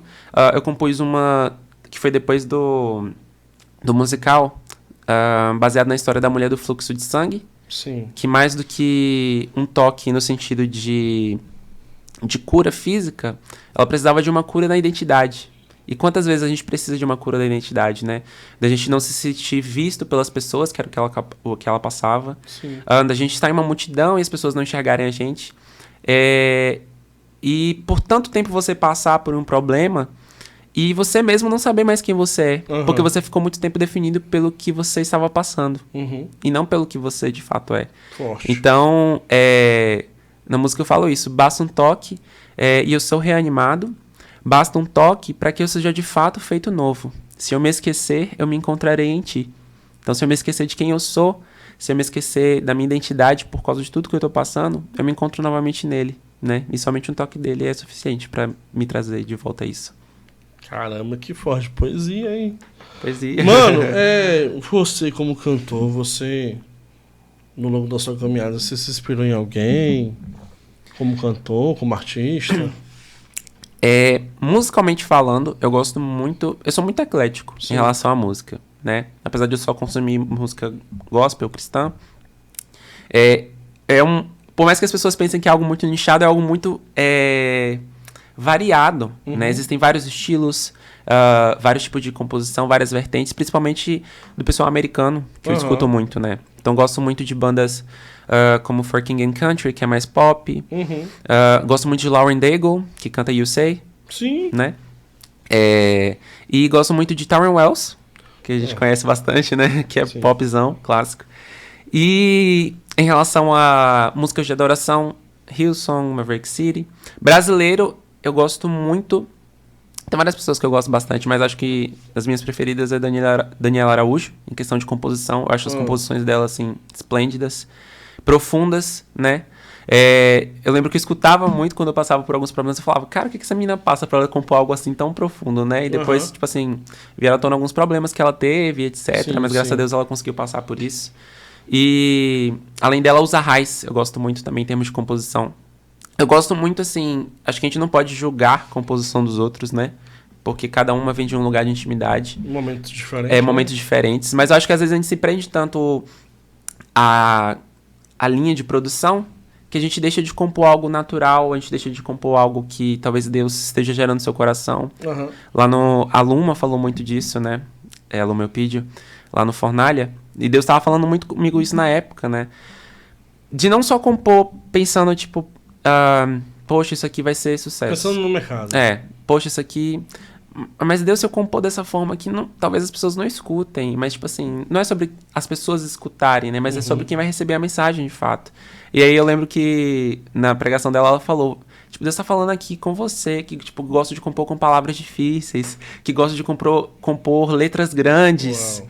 Eu compus uma que foi depois do musical, baseado na história da mulher do fluxo de sangue. Sim. Que mais do que um toque no sentido de cura física, ela precisava de uma cura na identidade. E quantas vezes a gente precisa de uma cura da identidade, né? Da gente não se sentir visto pelas pessoas, que era o que ela passava. Sim. Da gente estar em uma multidão e as pessoas não enxergarem a gente. E por tanto tempo você passar por um problema e você mesmo não saber mais quem você é. Porque você ficou muito tempo definido pelo que você estava passando. E não pelo que você de fato é. Forte. Então, na música eu falo isso. Basta um toque e eu sou reanimado. Basta um toque para que eu seja de fato feito novo. Se eu me esquecer, eu me encontrarei em ti. Então, se eu me esquecer de quem eu sou, se eu me esquecer da minha identidade por causa de tudo que eu estou passando, eu me encontro novamente nele, né? E somente um toque dele é suficiente para me trazer de volta a isso. Caramba, que forte. Poesia, hein? Poesia. Mano, você como cantor, você, no longo da sua caminhada, você se inspirou em alguém? Como cantor, como artista? Musicalmente falando, eu gosto muito... Eu sou muito eclético em relação à música, né? Apesar de eu só consumir música gospel, cristã, por mais que as pessoas pensem que é algo muito nichado, é algo muito variado, né? Existem vários estilos, vários tipos de composição, várias vertentes, principalmente do pessoal americano, que eu escuto muito, né? Então, gosto muito de bandas como For King and Country, que é mais pop. Gosto muito de Lauren Daigle, que canta You Say. Sim. Né? E gosto muito de Tauren Wells, que a gente conhece bastante, né? Que é popzão, clássico. E em relação a músicas de adoração, Hillsong, Maverick City. Brasileiro, eu gosto muito. Tem várias pessoas que eu gosto bastante, mas acho que as minhas preferidas é Daniela Araújo, em questão de composição. Eu acho as composições dela, assim, esplêndidas, profundas, né? Eu lembro que eu escutava muito quando eu passava por alguns problemas. Eu falava, cara, o que essa menina passa pra ela compor algo assim tão profundo, né? E depois, tipo assim, vieram à tona alguns problemas que ela teve, etc. Sim, mas graças a Deus ela conseguiu passar por isso. E além dela, os Arrais, eu gosto muito também em termos de composição. Eu gosto muito, assim, acho que a gente não pode julgar a composição dos outros, né? Porque cada uma vem de um lugar de intimidade. Momentos diferentes. Momentos diferentes. Mas eu acho que às vezes a gente se prende tanto a linha de produção que a gente deixa de compor algo natural, a gente deixa de compor algo que talvez Deus esteja gerando no seu coração. Lá a Luma falou muito disso, né? A Luma Eupídio, lá no Fornalha. E Deus estava falando muito comigo isso na época, né? De não só compor pensando, tipo... poxa, isso aqui vai ser sucesso. Pensando no mercado. Poxa, isso aqui... Mas Deus, se eu compor dessa forma que talvez as pessoas não escutem. Mas, tipo assim, não é sobre as pessoas escutarem, né? Mas é sobre quem vai receber a mensagem, de fato. E aí eu lembro que na pregação dela, ela falou... Tipo, Deus tá falando aqui com você, que, tipo, gosta de compor com palavras difíceis. Que gosta de compor letras grandes.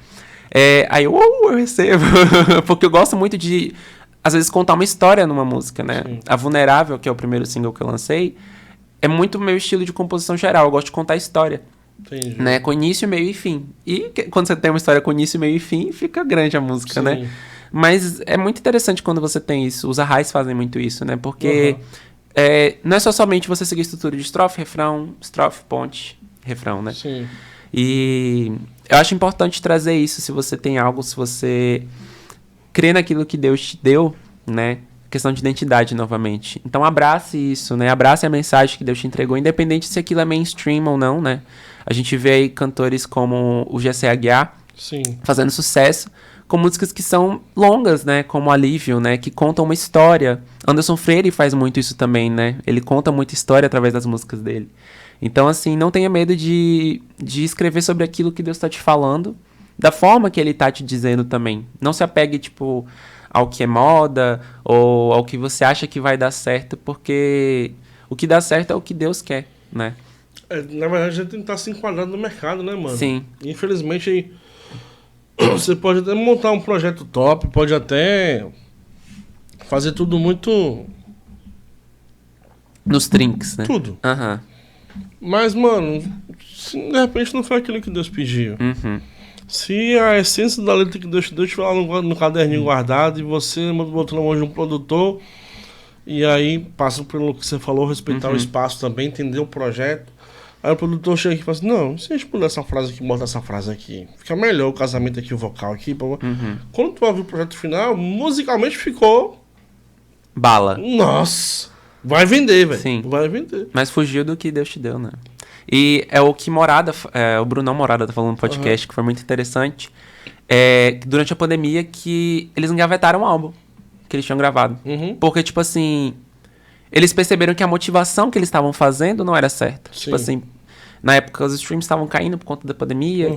Aí eu recebo. Porque eu gosto muito de... Às vezes contar uma história numa música, né? Sim. A Vulnerável, que é o primeiro single que eu lancei, é muito meu estilo de composição geral. Eu gosto de contar história. Entendi. Né? Com início, meio e fim. E quando você tem uma história com início, meio e fim, fica grande a música, né? Mas é muito interessante quando você tem isso. Os Arrais fazem muito isso, né? Porque não é somente você seguir a estrutura de estrofe, refrão, estrofe, ponte, refrão, né? Sim. E eu acho importante trazer isso. Se você tem algo, se você... crê naquilo que Deus te deu, né? Questão de identidade, novamente. Então, abrace isso, né? Abrace a mensagem que Deus te entregou, independente se aquilo é mainstream ou não, né? A gente vê aí cantores como o Gessé Aguiar fazendo sucesso com músicas que são longas, né? Como Alívio, né? Que contam uma história. Anderson Freire faz muito isso também, né? Ele conta muita história através das músicas dele. Então, assim, não tenha medo de escrever sobre aquilo que Deus está te falando, da forma que ele tá te dizendo também. Não se apegue, tipo, ao que é moda ou ao que você acha que vai dar certo, porque o que dá certo é o que Deus quer, né? Na verdade, a gente tem que estar se enquadrando no mercado, né, mano? Sim. Infelizmente, aí, você pode até montar um projeto top, pode até fazer tudo muito... Nos trinks, né? Tudo. Mas, mano, se de repente não foi aquilo que Deus pediu. Se a essência da letra que Deus te deu estiver lá no caderninho guardado e você botou na mão de um produtor e aí passa pelo que você falou, respeitar o espaço também, entender o projeto. Aí o produtor chega aqui e fala assim, não, se a gente puder essa frase aqui, bota essa frase aqui, fica melhor o casamento aqui, o vocal aqui. Quando tu vai ouvir o projeto final, musicalmente ficou... bala. Nossa! Vai vender, velho. Sim. Vai vender. Mas fugiu do que Deus te deu, né? E é o que o Brunão Morada tá falando no podcast, que foi muito interessante. Durante a pandemia, que eles engavetaram o álbum que eles tinham gravado. Porque, tipo assim, eles perceberam que a motivação que eles estavam fazendo não era certa. Sim. Tipo assim, na época os streams estavam caindo por conta da pandemia,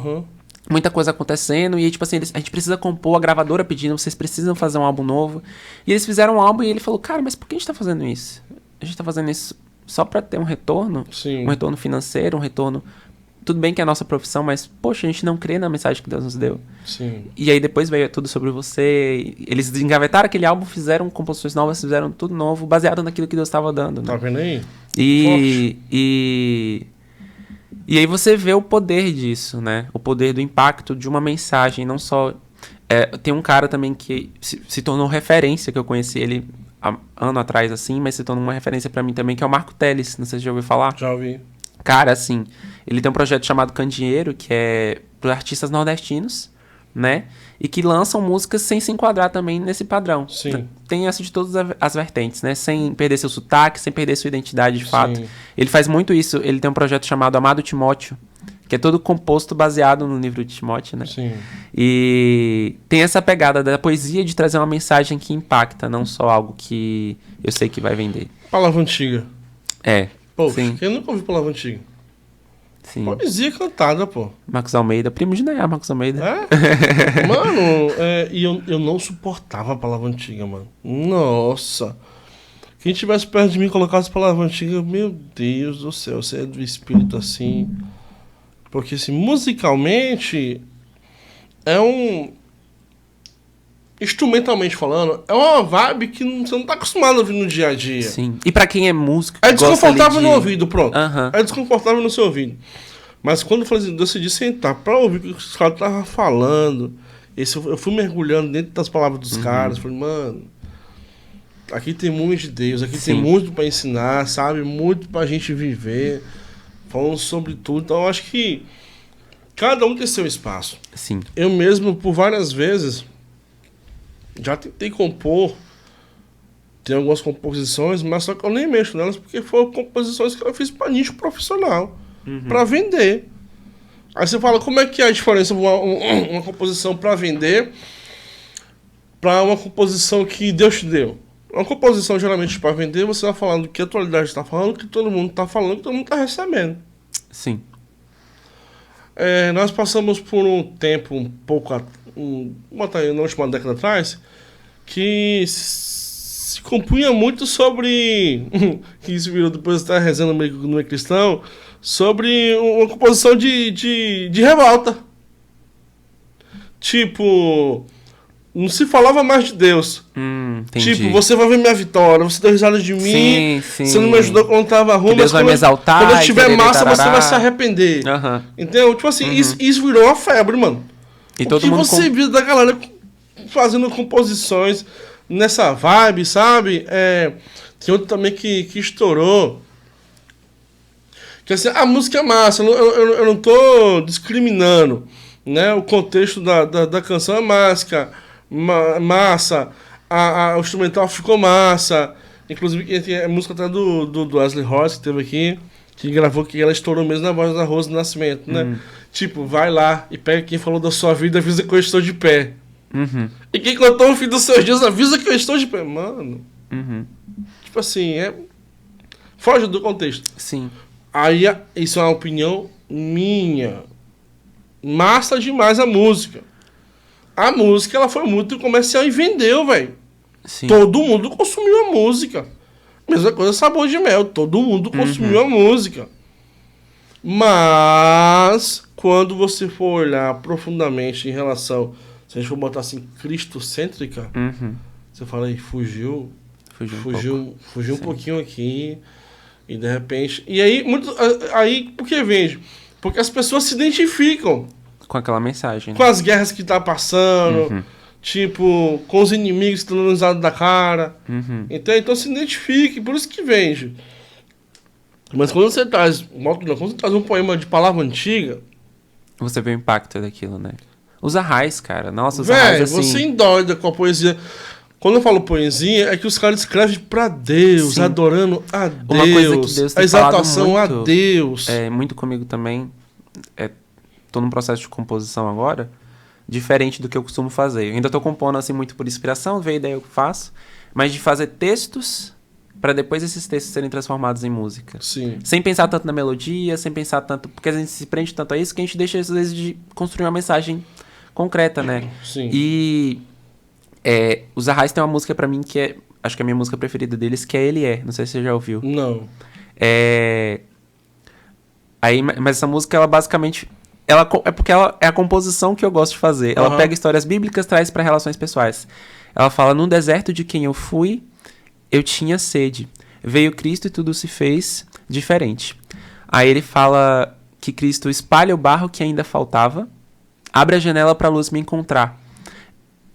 muita coisa acontecendo, e aí, tipo assim, a gente precisa compor, a gravadora pedindo, vocês precisam fazer um álbum novo. E eles fizeram um álbum e ele falou, cara, mas por que a gente tá fazendo isso? A gente tá fazendo isso só pra ter um retorno? Sim. Um retorno financeiro, um retorno... Tudo bem que é a nossa profissão, mas, poxa, a gente não crê na mensagem que Deus nos deu. Sim. E aí depois veio Tudo Sobre Você. Eles engavetaram aquele álbum, fizeram composições novas, fizeram tudo novo, baseado naquilo que Deus estava dando. Né? Tá vendo aí? E aí você vê o poder disso, né? O poder do impacto de uma mensagem, não só... tem um cara também que se tornou referência, que eu conheci ele há ano atrás, assim, mas se tornou uma referência pra mim também, que é o Marco Teles. Não sei se já ouviu falar. Já ouvi. Cara, assim, ele tem um projeto chamado Candeeiro, que é para artistas nordestinos, né? E que lançam músicas sem se enquadrar também nesse padrão. Sim. Tem essa de todas as vertentes, né? Sem perder seu sotaque, sem perder sua identidade de fato. Sim. Ele faz muito isso. Ele tem um projeto chamado Amado Timóteo, que é todo composto baseado no livro de Timóteo, né? Sim. E tem essa pegada da poesia de trazer uma mensagem que impacta, não só algo que eu sei que vai vender. Palavra antiga. Pô, sim. quem nunca ouviu palavra antiga? Sim. Poesia cantada, pô. Marcos Almeida, primo de Nayar, Marcos Almeida. Mano, e eu não suportava a palavra antiga, mano. Nossa. Quem tivesse perto de mim e colocasse palavra antiga, meu Deus do céu, você é do espírito assim. Porque, assim, musicalmente, é um... Instrumentalmente falando, é uma vibe que você não tá acostumado a ouvir no dia a dia. Sim. E pra quem é músico... É desconfortável no ouvido, pronto. Uhum. É desconfortável no seu ouvido. Mas quando eu decidi sentar pra ouvir o que os caras estavam falando, eu fui mergulhando dentro das palavras dos caras. Falei, mano, aqui tem muito de Deus, aqui tem muito pra ensinar, sabe? Muito pra gente viver. Falando sobre tudo. Então eu acho que cada um tem seu espaço. Sim. Eu mesmo, por várias vezes, já tentei compor. Tem algumas composições, mas só que eu nem mexo nelas porque foram composições que eu fiz pra nicho profissional. Pra vender. Aí você fala, como é que é a diferença de uma composição pra vender pra uma composição que Deus te deu? Uma composição, geralmente, pra vender, você vai falando o que a atualidade tá falando, o que todo mundo tá falando, o que todo mundo tá recebendo. Sim. Nós passamos por um tempo um pouco... na última década atrás, que se compunha muito sobre... que isso virou depois da resenha no meio cristão, sobre uma composição de revolta. Tipo... Não se falava mais de Deus. Entendi. Tipo, você vai ver minha vitória, você deu risada de mim, sim. você não me ajudou quando eu tava ruim, Deus vai me exaltar, quando eu tiver massa, tarará. você vai se arrepender. Entendeu? Tipo assim, isso virou uma febre, mano. E todo mundo você viu da galera fazendo composições nessa vibe, sabe? Tem outro também que estourou. Que assim, a música é massa, eu não tô discriminando, né? O contexto da canção é massa, o instrumental ficou massa. Inclusive, tem a música até do Wesley Ross, que teve aqui, que gravou, que ela estourou mesmo na voz da Rose do Nascimento, né? Tipo, vai lá e pega quem falou da sua vida, avisa que eu estou de pé. E quem contou o fim dos seus dias, avisa que eu estou de pé. Mano. Tipo assim, foge do contexto. Sim. Aí, isso é uma opinião minha. Massa demais a música. A música, ela foi muito comercial e vendeu, velho. Todo mundo consumiu a música. Mesma coisa, Sabor de Mel. Todo mundo consumiu a música. Mas, quando você for olhar profundamente em relação... Se a gente for botar assim, cristocêntrica, você fala aí, fugiu um pouquinho aqui. E de repente... E aí, por que vende? Porque as pessoas se identificam. Com aquela mensagem. Com as guerras que tá passando, tipo, com os inimigos que estão dando risada da cara. Então se identifique, por isso que vende. Mas quando você traz um poema de palavra antiga... Você vê o impacto daquilo, né? Os arrais, cara. Nossa, os arrais, assim... você endoida com a poesia. Quando eu falo poesia, é que os caras escrevem pra Deus, adorando a Deus. Uma coisa que Deus tem a exaltação muito, a Deus. Muito comigo também. Tô num processo de composição agora, diferente do que eu costumo fazer. Eu ainda tô compondo assim muito por inspiração, ver a ideia eu faço, mas de fazer textos para depois esses textos serem transformados em música. Sim. Sem pensar tanto na melodia, sem pensar tanto... Porque a gente se prende tanto a isso que a gente deixa, às vezes, de construir uma mensagem concreta, né? Sim. E os Arrais tem uma música pra mim que acho que é a minha música preferida deles, que é Ele É. Não sei se você já ouviu. Não. Mas essa música, ela basicamente... porque ela é a composição que eu gosto de fazer. Ela pega histórias bíblicas e traz para relações pessoais. Ela fala, no deserto de quem eu fui, eu tinha sede. Veio Cristo e tudo se fez diferente. Aí ele fala que Cristo espalha o barro que ainda faltava, abre a janela para a luz me encontrar.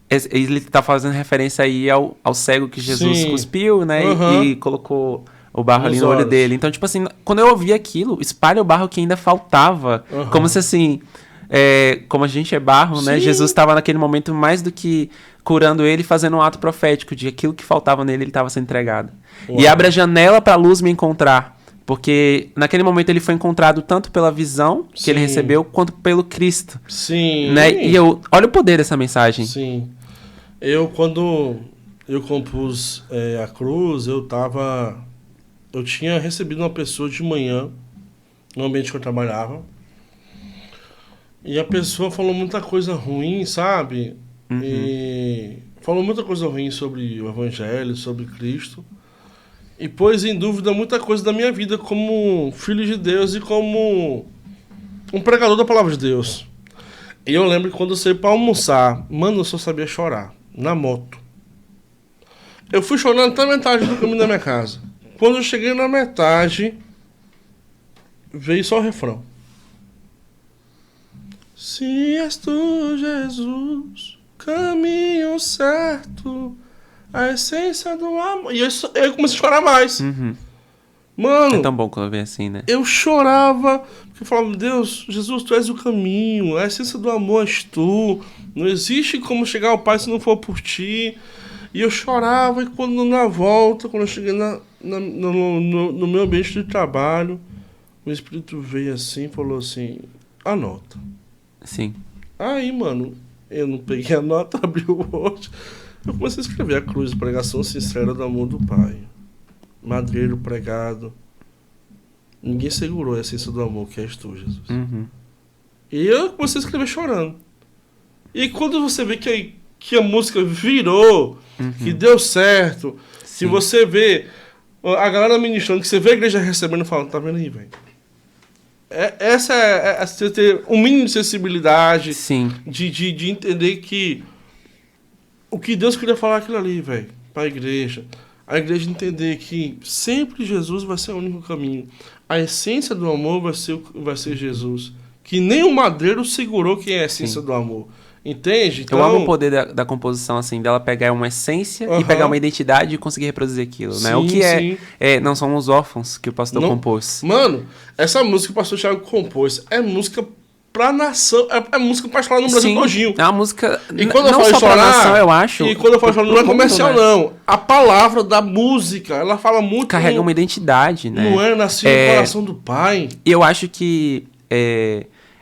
Ele está fazendo referência aí ao cego que Jesus cuspiu, né? E colocou... o barro ali no olho dele. Então, tipo assim, quando eu ouvi aquilo, espalha o barro que ainda faltava. Como se assim, como a gente é barro, né? Jesus estava naquele momento mais do que curando ele, fazendo um ato profético de aquilo que faltava nele, ele estava sendo entregado. Uau. E abre a janela para a luz me encontrar. Porque naquele momento ele foi encontrado tanto pela visão que ele recebeu, quanto pelo Cristo. Sim. Né? E olha o poder dessa mensagem. Sim. Quando eu compus a cruz, eu tinha recebido uma pessoa de manhã, no ambiente que eu trabalhava, e a pessoa falou muita coisa ruim, sabe? E falou muita coisa ruim sobre o Evangelho, sobre Cristo. e pôs em dúvida muita coisa da minha vida como filho de Deus e como um pregador da palavra de Deus. E eu lembro que quando eu saí pra almoçar, mano, eu só sabia chorar, na moto. Eu fui chorando até a metade do caminho da minha casa. Quando eu cheguei na metade, veio só o refrão. Se és tu, Jesus, caminho certo, a essência do amor. E eu comecei a chorar mais. Mano, É tão bom quando vem assim, né? eu chorava, porque eu falava, Deus, Jesus, tu és o caminho, a essência do amor és tu. Não existe como chegar ao Pai se não for por ti. E eu chorava, e quando na volta, quando eu cheguei no meu ambiente de trabalho, o Espírito veio assim e falou assim, anota. Sim. Aí, mano, eu não peguei a nota, abri o Word, eu comecei a escrever a cruz, pregação sincera do amor do Pai. Madreiro pregado. Ninguém segurou a essência do amor que és tu, Jesus. E eu comecei a escrever chorando. E quando você vê que a música virou, que deu certo, Sim. que você vê a galera ministrando, que você vê a igreja recebendo e falando, tá vendo aí, velho? Essa é você ter um mínimo de sensibilidade, Sim. de entender que o que Deus queria falar aquilo ali, velho, pra igreja. A igreja entender que sempre Jesus vai ser o único caminho. A essência do amor vai ser Jesus. Que nem o madeiro segurou quem é a essência do amor. Entende? Então, eu amo o poder da composição, assim, dela pegar uma essência e pegar uma identidade e conseguir reproduzir aquilo, né? Sim, O que sim. Não somos órfãos, que o pastor compôs. Mano, essa música que o pastor Thiago compôs é música pra nação, é música pra falar no Brasil todinho. É uma música, E quando eu não falo só chorar, pra nação, eu acho. E quando eu falo chorar, não é comercial, né? não. A palavra da música, ela fala muito... Carrega uma identidade, né? Não é nascer no coração do Pai. E eu acho que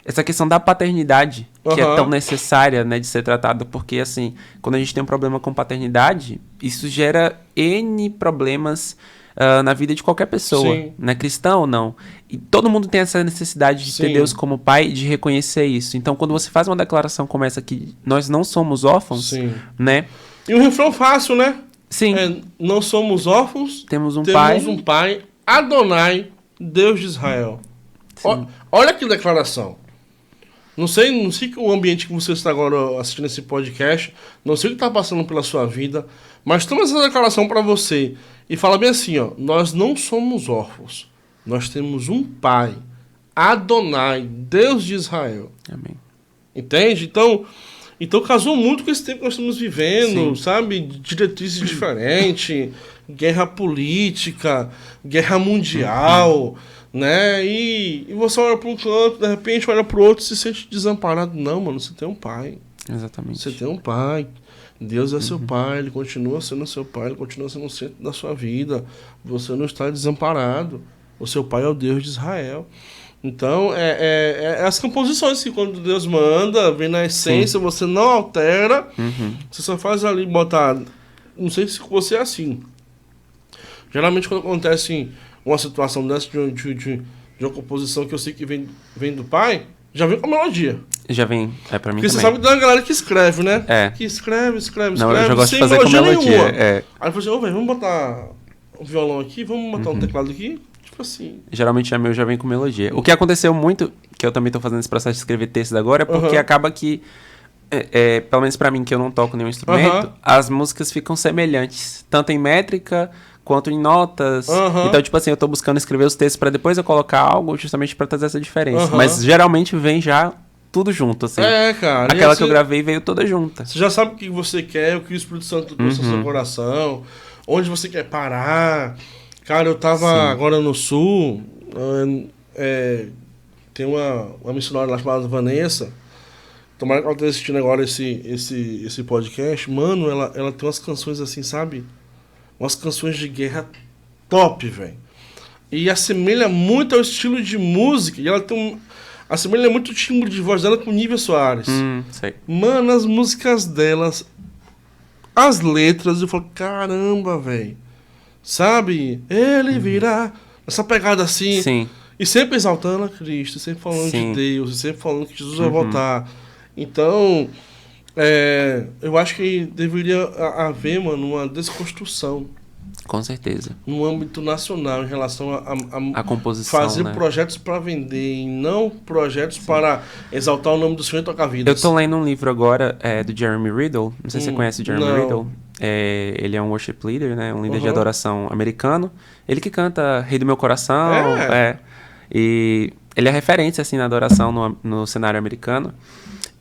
essa questão da paternidade, que é tão necessária, né, de ser tratada, porque, assim, quando a gente tem um problema com paternidade, isso gera N problemas na vida de qualquer pessoa, né, cristão ou não. E todo mundo tem essa necessidade de ter Deus como pai e de reconhecer isso. Então, quando você faz uma declaração como essa, que nós não somos órfãos, né? E um refrão fácil, né? Sim. Não somos órfãos, temos um pai, Adonai, Deus de Israel. Olha que declaração. Não sei o ambiente que você está agora assistindo esse podcast, não sei o que está passando pela sua vida, mas toma essa declaração para você e fala bem assim, ó, nós não somos órfãos, nós temos um Pai, Adonai, Deus de Israel. Amém. Entende? Então casou muito com esse tempo que nós estamos vivendo, sabe? Diretrizes diferentes, guerra política, guerra mundial... né? E você olha para um canto, de repente olha para o outro e se sente desamparado. Não, mano, você tem um pai. Exatamente. Você tem um pai. Deus é seu pai, ele continua sendo seu pai, ele continua sendo o centro da sua vida. Você não está desamparado. O seu pai é o Deus de Israel. Então, as composições que quando Deus manda, vem na essência, você não altera, você só faz ali, botar... Não sei se você é assim. Geralmente quando acontece uma situação dessa de uma composição que eu sei que vem do pai, já vem com a melodia. Já vem, pra mim Porque também. você sabe que tem uma galera que escreve, né? É. Que escreve, Não, eu já gosto de fazer com melodia. Aí eu falei assim, velho, vamos botar o violão aqui, vamos botar um teclado aqui. Tipo assim. Geralmente a meu já vem com melodia. O que aconteceu muito, que eu também tô fazendo esse processo de escrever textos agora, é porque acaba que, pelo menos pra mim, que eu não toco nenhum instrumento, as músicas ficam semelhantes, tanto em métrica quanto em notas. Então, tipo assim, eu tô buscando escrever os textos pra depois eu colocar algo justamente pra trazer essa diferença. Mas geralmente vem já tudo junto, assim. Cara. Aquela que eu gravei veio toda junta. Você já sabe o que você quer, o que o Espírito Santo trouxe no seu coração, onde você quer parar. Cara, eu tava agora no Sul, tem uma missionária lá chamada Vanessa. Tomara que ela esteja assistindo agora esse podcast. Mano, ela tem umas canções assim, sabe? Umas canções de guerra top, velho. E assemelha muito ao estilo de música. E ela tem assemelha muito o timbre de voz dela com Nívia Soares. Sei. Mano, as músicas delas, as letras, eu falo, caramba, velho. Sabe? Ele virá. Essa pegada assim. Sim. E sempre exaltando a Cristo, sempre falando de Deus, e sempre falando que Jesus vai voltar. Então, eu acho que deveria haver, mano, uma desconstrução Com certeza. No âmbito nacional, em relação A composição, fazer né? projetos para vender e não projetos para exaltar o nome do Senhor e tocar vidas. Eu tô lendo um livro agora do Jeremy Riddle. Não sei se você conhece o Jeremy não. Riddle. Ele é um worship leader, né? Um líder de adoração americano. Ele que canta Rei do Meu Coração. E ele é referência, assim, na adoração no cenário americano.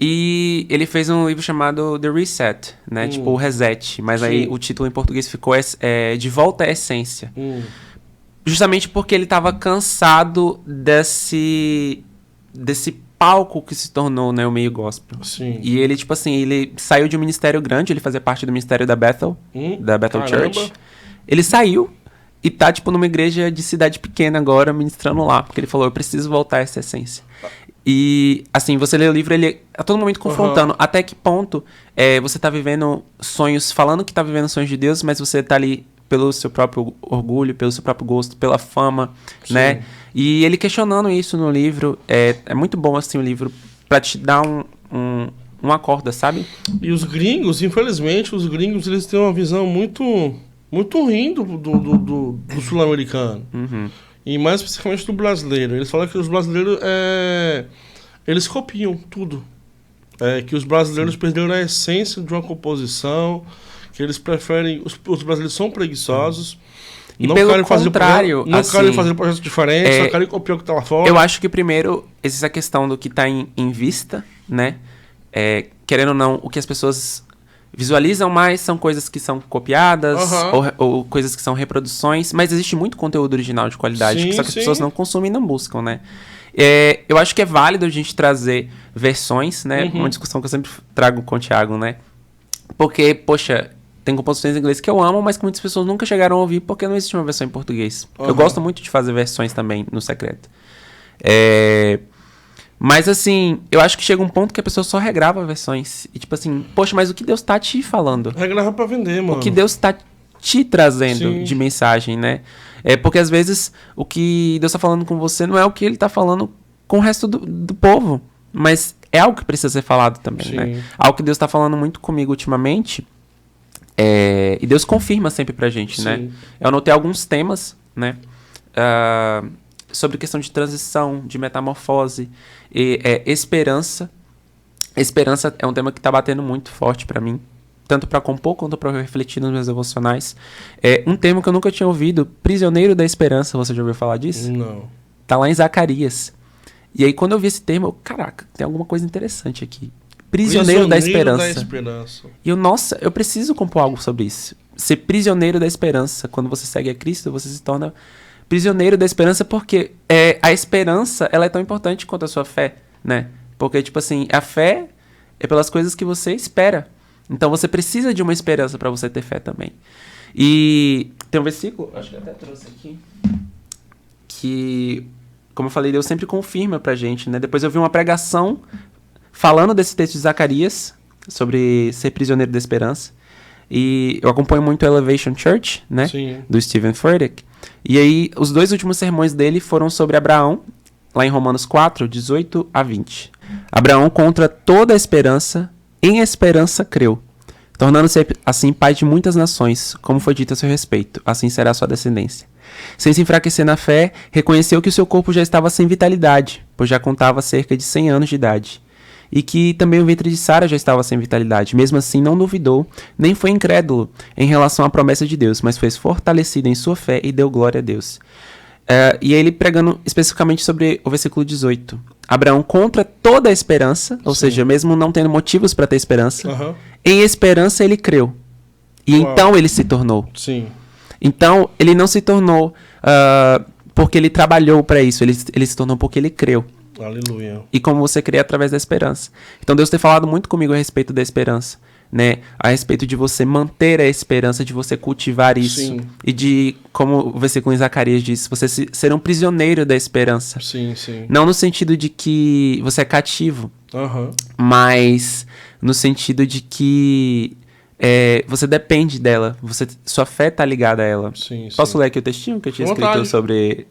E ele fez um livro chamado The Reset, né? Tipo, o Reset. Mas aí o título em português ficou De Volta à Essência. Justamente porque ele tava cansado desse palco que se tornou, né, o meio gospel. Sim. E ele, tipo assim, ele saiu de um ministério grande, ele fazia parte do ministério da Bethel Church. Ele saiu e tá, tipo, numa igreja de cidade pequena agora, ministrando lá. Porque ele falou, eu preciso voltar a essa essência. E, assim, você lê o livro, ele a todo momento confrontando até que ponto você tá vivendo sonhos, falando que tá vivendo sonhos de Deus, mas você tá ali pelo seu próprio orgulho, pelo seu próprio gosto, pela fama, né? E ele questionando isso no livro, é muito bom, assim, o livro, pra te dar uma corda, sabe? E os gringos, infelizmente, eles têm uma visão muito ruim do sul-americano. E mais especificamente do brasileiro. Eles falam que os brasileiros, eles copiam tudo. Que os brasileiros perderam a essência de uma composição, que eles preferem... Os brasileiros são preguiçosos. E não pelo contrário, querem fazer projetos diferentes, só querem copiar o que tá lá fora. Eu acho que primeiro existe a questão do que tá em vista, né? Querendo ou não, o que as pessoas visualizam mais são coisas que são copiadas ou coisas que são reproduções, mas existe muito conteúdo original de qualidade que só que as pessoas não consumem e não buscam, né? Eu acho que é válido a gente trazer versões, né? Uma discussão que eu sempre trago com o Thiago, né? Porque, poxa, tem composições em inglês que eu amo, mas que muitas pessoas nunca chegaram a ouvir porque não existe uma versão em português. Eu gosto muito de fazer versões também no secreto. Mas, assim, eu acho que chega um ponto que a pessoa só regrava versões. E, tipo assim, poxa, mas o que Deus tá te falando? Regrava pra vender, mano. O que Deus tá te trazendo de mensagem, né? Porque, às vezes, o que Deus tá falando com você não é o que Ele tá falando com o resto do povo. Mas é algo que precisa ser falado também, né? Algo que Deus tá falando muito comigo ultimamente. E Deus confirma sempre pra gente, né? Eu anotei alguns temas, né? Sobre questão de transição, de metamorfose, esperança. Esperança é um tema que tá batendo muito forte pra mim, tanto pra compor quanto pra refletir nos meus devocionais. Um tema que eu nunca tinha ouvido, prisioneiro da esperança, você já ouviu falar disso? Não. Tá lá em Zacarias. E aí quando eu vi esse termo, caraca, tem alguma coisa interessante aqui. Prisioneiro da esperança. E eu preciso compor algo sobre isso. Ser prisioneiro da esperança. Quando você segue a Cristo, você se torna prisioneiro da esperança, porque a esperança, ela é tão importante quanto a sua fé, né? Porque, tipo assim, a fé é pelas coisas que você espera. Então, você precisa de uma esperança para você ter fé também. E tem um versículo, acho que eu até trouxe aqui, que, como eu falei, Deus sempre confirma pra gente, né? Depois eu vi uma pregação falando desse texto de Zacarias, sobre ser prisioneiro da esperança. E eu acompanho muito a Elevation Church, né? Sim. Do Stephen Furtick. E aí, os 2 últimos sermões dele foram sobre Abraão, lá em Romanos 4, 18 a 20. Abraão, contra toda a esperança, em esperança creu, tornando-se assim pai de muitas nações, como foi dito a seu respeito, assim será a sua descendência. Sem se enfraquecer na fé, reconheceu que o seu corpo já estava sem vitalidade, pois já contava cerca de 100 anos de idade. E que também o ventre de Sara já estava sem vitalidade. Mesmo assim, não duvidou, nem foi incrédulo em relação à promessa de Deus, mas foi fortalecido em sua fé e deu glória a Deus. E ele pregando especificamente sobre o versículo 18. Abraão, contra toda a esperança, ou seja, mesmo não tendo motivos para ter esperança, em esperança ele creu. E então ele se tornou. Sim. Então, ele não se tornou porque ele trabalhou para isso, ele se tornou porque ele creu. Aleluia. E como você crê através da esperança. Então Deus tem falado muito comigo a respeito da esperança, né? A respeito de você manter a esperança, de você cultivar isso. Sim. E de, como o versículo em Zacarias diz, você ser um prisioneiro da esperança. Sim, sim. Não no sentido de que você é cativo, mas no sentido de que você depende dela, sua fé está ligada a ela. Sim, Posso ler aqui o textinho que eu tinha escrito sobre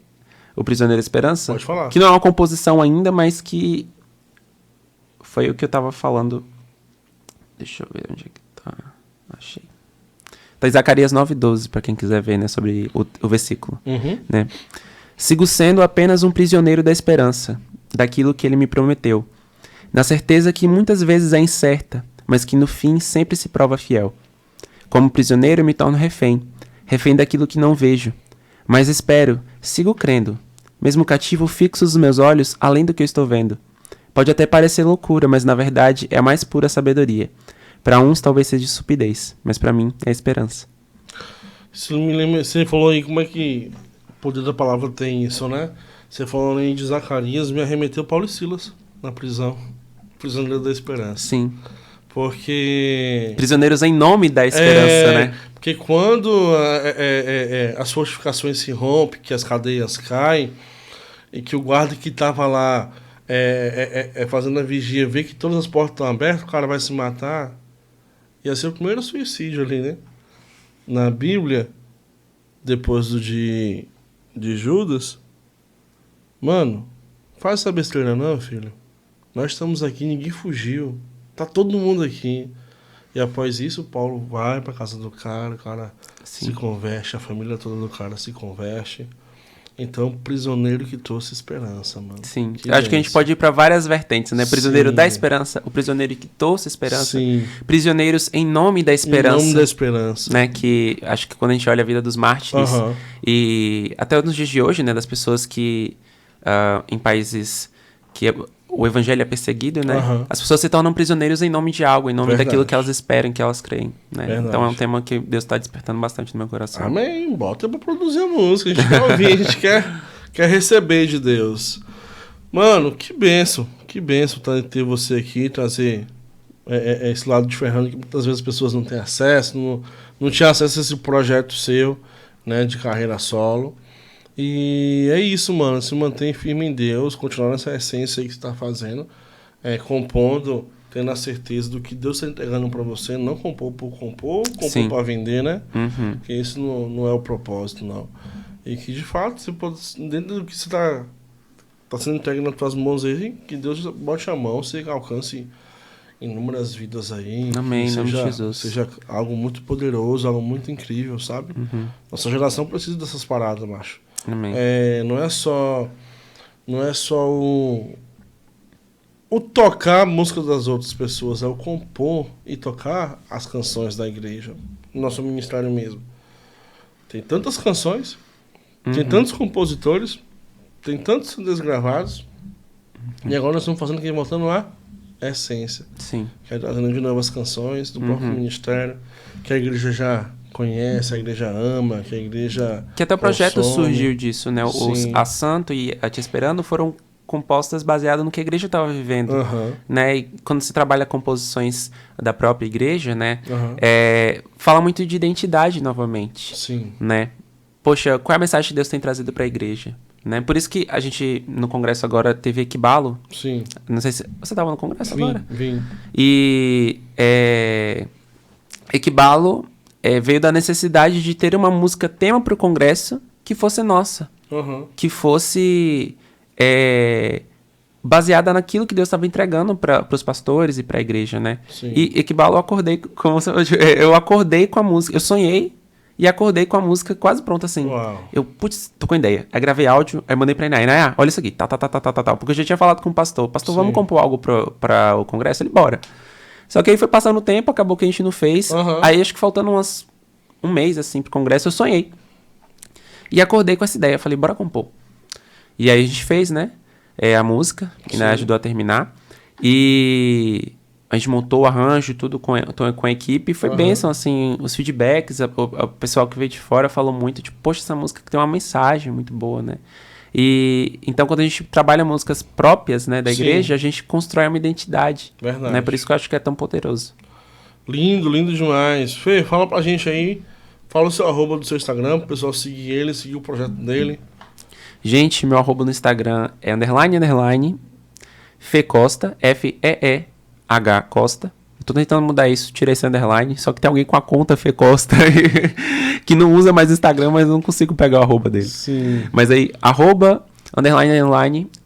o Prisioneiro da Esperança? Pode falar. Que não é uma composição ainda, mas que foi o que eu tava falando. Deixa eu ver onde é que tá. Achei. Tá em Zacarias 9:12, para quem quiser ver, né, sobre o versículo. Né? Sigo sendo apenas um prisioneiro da esperança, daquilo que ele me prometeu, na certeza que muitas vezes é incerta, mas que no fim sempre se prova fiel. Como prisioneiro, me torno refém daquilo que não vejo. Mas espero, sigo crendo. Mesmo cativo, fixo os meus olhos além do que eu estou vendo. Pode até parecer loucura, mas na verdade é a mais pura sabedoria. Para uns talvez seja estupidez, mas para mim é esperança. Isso me lembra, você falou aí como é que o poder da palavra tem isso, né? Você falou aí de Zacarias, me arremeteu Paulo e Silas na prisão. Prisioneiro da esperança. Sim. Porque... Prisioneiros em nome da esperança, né? Porque quando as fortificações se rompem, que as cadeias caem, e que o guarda que estava lá fazendo a vigia vê que todas as portas estão abertas, o cara vai se matar, ia ser o primeiro suicídio ali, né? Na Bíblia, depois do de Judas. Mano, faz essa besteira não, filho. Nós estamos aqui, ninguém fugiu. Tá todo mundo aqui. E após isso, Paulo vai pra casa do cara, o cara se converte, a família toda do cara se converte. Então, prisioneiro que trouxe esperança, mano. Sim, eu acho que a gente pode ir pra várias vertentes, né? Prisioneiro da esperança, o prisioneiro que trouxe esperança. Sim. Prisioneiros em nome da esperança. Em nome da esperança. Né? Que acho que quando a gente olha a vida dos mártires, e até nos dias de hoje, né? Das pessoas que, em países que o evangelho é perseguido, né? As pessoas se tornam prisioneiros em nome de algo, em nome daquilo que elas esperam, que elas creem, né? Então é um tema que Deus está despertando bastante no meu coração. Amém. Bota pra produzir a música. A gente quer ouvir, a gente quer receber de Deus. Mano, que bênção ter você aqui, trazer esse lado de Fernando que muitas vezes as pessoas não têm acesso, não tinham acesso a esse projeto seu, né? De carreira solo. E é isso, mano. Se mantém firme em Deus, continuar nessa essência aí que você tá fazendo, compondo, tendo a certeza do que Deus está entregando pra você, não compor por compor pra vender, né? Porque isso não é o propósito, não. E que de fato, você pode, dentro do que você tá sendo entregue nas tuas mãos aí, que Deus bote a mão, você alcance inúmeras vidas aí. Amém, em nome de Jesus. Seja algo muito poderoso, algo muito incrível, sabe? Nossa geração precisa dessas paradas, macho. Amém. Não é só o tocar a música das outras pessoas, é o compor e tocar as canções da igreja, nosso ministério mesmo. Tem tantas canções, tem tantos compositores, tem tantos desgravados, e agora nós estamos fazendo aqui, voltando a essência. Sim. Que é trazendo de novas canções do próprio ministério, que a igreja já conhece, a igreja ama, que a igreja que até o projeto consome. Surgiu disso, né? A Santo e a Te Esperando foram compostas baseadas no que a igreja estava vivendo, né? E quando se trabalha composições da própria igreja, né? Fala muito de identidade novamente. Sim. Né? Poxa, qual é a mensagem que Deus tem trazido para a igreja? Né? Por isso que a gente, no congresso agora, teve Equibalo. Sim. Não sei se... Você estava no congresso agora? Vim. E Equibalo veio da necessidade de ter uma música tema para o congresso que fosse nossa. Que fosse baseada naquilo que Deus estava entregando para os pastores e para a igreja, né? Sim. E Equibalo eu acordei com a música. Eu sonhei e acordei com a música quase pronta, assim. Uau. Eu, tô com ideia. Aí gravei áudio, aí mandei pra Inaya, olha isso aqui, tá. Porque eu já tinha falado com o pastor. Pastor, vamos compor algo pra o congresso? Ele, bora. Só que aí foi passando o tempo, acabou que a gente não fez. Aí acho que faltando um mês, assim, pro congresso, eu sonhei. E acordei com essa ideia. Falei, bora compor. E aí a gente fez, né? A música, que Inaya ajudou a terminar. E a gente montou o arranjo, tudo com a equipe. E foi bênção, assim, os feedbacks. O pessoal que veio de fora falou muito, tipo, poxa, essa música tem uma mensagem muito boa, né? E então, quando a gente trabalha músicas próprias, né, da igreja, a gente constrói uma identidade. Verdade. Né? Por isso que eu acho que é tão poderoso. Lindo demais. Fê, fala pra gente aí. Fala o seu arroba do seu Instagram, pro pessoal seguir ele, seguir o projeto dele. Gente, meu arroba no Instagram é __ Fê Costa, F-E-E-H Costa. Eu tô tentando mudar isso, tirei esse underline, só que tem alguém com a conta Fê Costa que não usa mais Instagram, mas eu não consigo pegar o arroba dele. Sim. Mas aí, arroba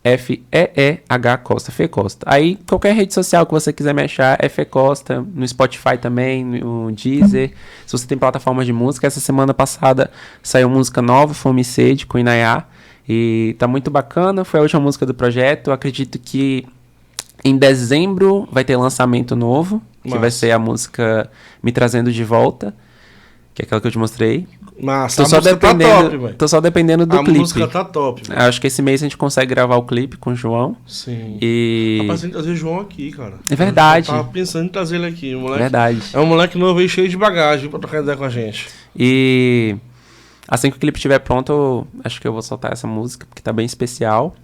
__FEEH Costa, Fê Costa. Aí, qualquer rede social que você quiser me achar é Fê Costa, no Spotify também, no Deezer. Se você tem plataformas de música, essa semana passada saiu música nova, Fome e Sede, com Inayá. E tá muito bacana, foi a última música do projeto. Eu acredito que em dezembro vai ter lançamento novo, que vai ser a música Me Trazendo de Volta, que é aquela que eu te mostrei. Massa, a música tá top, velho. Tô só dependendo do clipe. A música tá top, velho. Acho que esse mês a gente consegue gravar o clipe com o João. Sim. E... Rapaz, tem que trazer o João aqui, cara. É verdade. Eu tava pensando em trazer ele aqui. Moleque, verdade. É um moleque novo aí, cheio de bagagem pra trocar ideia com a gente. E assim que o clipe estiver pronto, acho que eu vou soltar essa música, porque tá bem especial.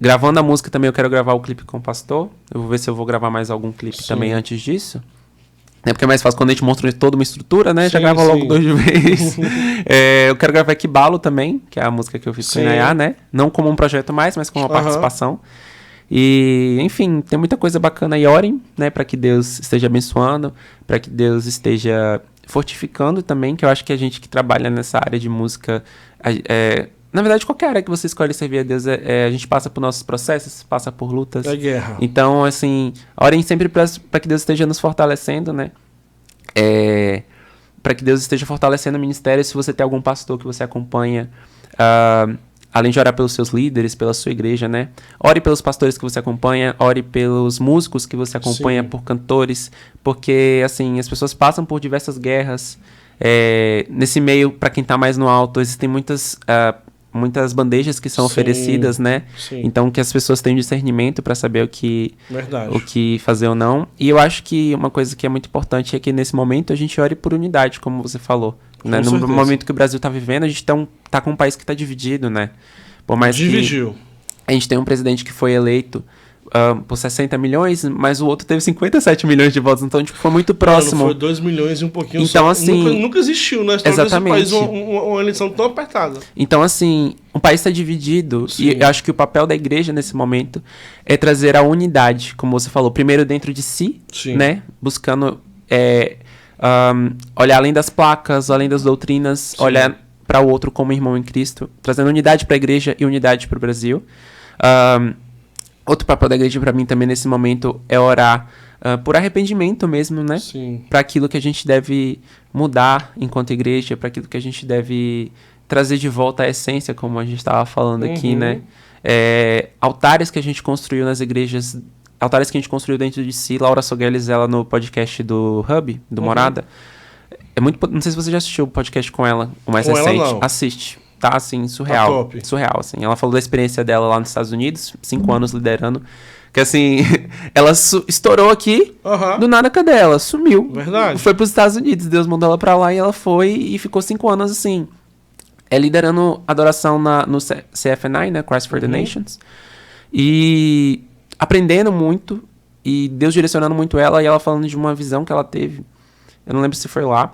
Gravando a música também, eu quero gravar o clipe com o Pastor. Eu vou ver se eu vou gravar mais algum clipe também antes disso. Porque é mais fácil quando a gente mostra toda uma estrutura, né? Já grava logo 2 de vez. Eu quero gravar Equibalo também, que é a música que eu fiz com o Inayá, né? Não como um projeto mais, mas como uma participação. E, enfim, tem muita coisa bacana aí. Orem, né? Para que Deus esteja abençoando, para que Deus esteja fortificando também, que eu acho que a gente que trabalha nessa área de música... na verdade, qualquer área que você escolhe servir a Deus, a gente passa por nossos processos, passa por lutas. É guerra. Então, assim, orem sempre para que Deus esteja nos fortalecendo, né? Para que Deus esteja fortalecendo o ministério. Se você tem algum pastor que você acompanha, além de orar pelos seus líderes, pela sua igreja, né? Ore pelos pastores que você acompanha, ore pelos músicos que você acompanha, por cantores, porque, assim, as pessoas passam por diversas guerras. Nesse meio, para quem tá mais no alto, existem muitas bandejas que são oferecidas, né? Sim. Então, que as pessoas têm discernimento para saber o que fazer ou não. E eu acho que uma coisa que é muito importante é que nesse momento a gente ore por unidade, como você falou. Né? No momento que o Brasil tá vivendo, a gente tá com um país que tá dividido, né? Por mais que a gente tem um presidente que foi eleito por 60 milhões, mas o outro teve 57 milhões de votos, então tipo, foi muito próximo. Foi 2 milhões e um pouquinho então, só. Assim, nunca existiu na história desse país uma eleição tão apertada. Então, assim, o país está dividido. Sim. E eu acho que o papel da igreja nesse momento é trazer a unidade, como você falou, primeiro dentro de si, né? Buscando olhar além das placas, além das doutrinas, olhar para o outro como irmão em Cristo, trazendo unidade para a igreja e unidade para o Brasil. Outro papel da igreja para mim também nesse momento é orar por arrependimento mesmo, né? Para aquilo que a gente deve mudar enquanto igreja, para aquilo que a gente deve trazer de volta a essência, como a gente estava falando aqui, né? Altares que a gente construiu nas igrejas, altares que a gente construiu dentro de si. Laura Sogueles, ela no podcast do Hub, do Morada. Não sei se você já assistiu o podcast com ela, o mais recente. Ela não. Assiste. Tá, assim, surreal. Tá top. Surreal, assim. Ela falou da experiência dela lá nos Estados Unidos, 5 anos liderando. Que, assim, ela estourou aqui, do nada, cadê ela? Sumiu. Verdade. Foi pros Estados Unidos, Deus mandou ela pra lá e ela foi e ficou 5 anos, assim, liderando adoração no CFNI, né, Christ for the Nations. E aprendendo muito, e Deus direcionando muito ela, e ela falando de uma visão que ela teve. Eu não lembro se foi lá,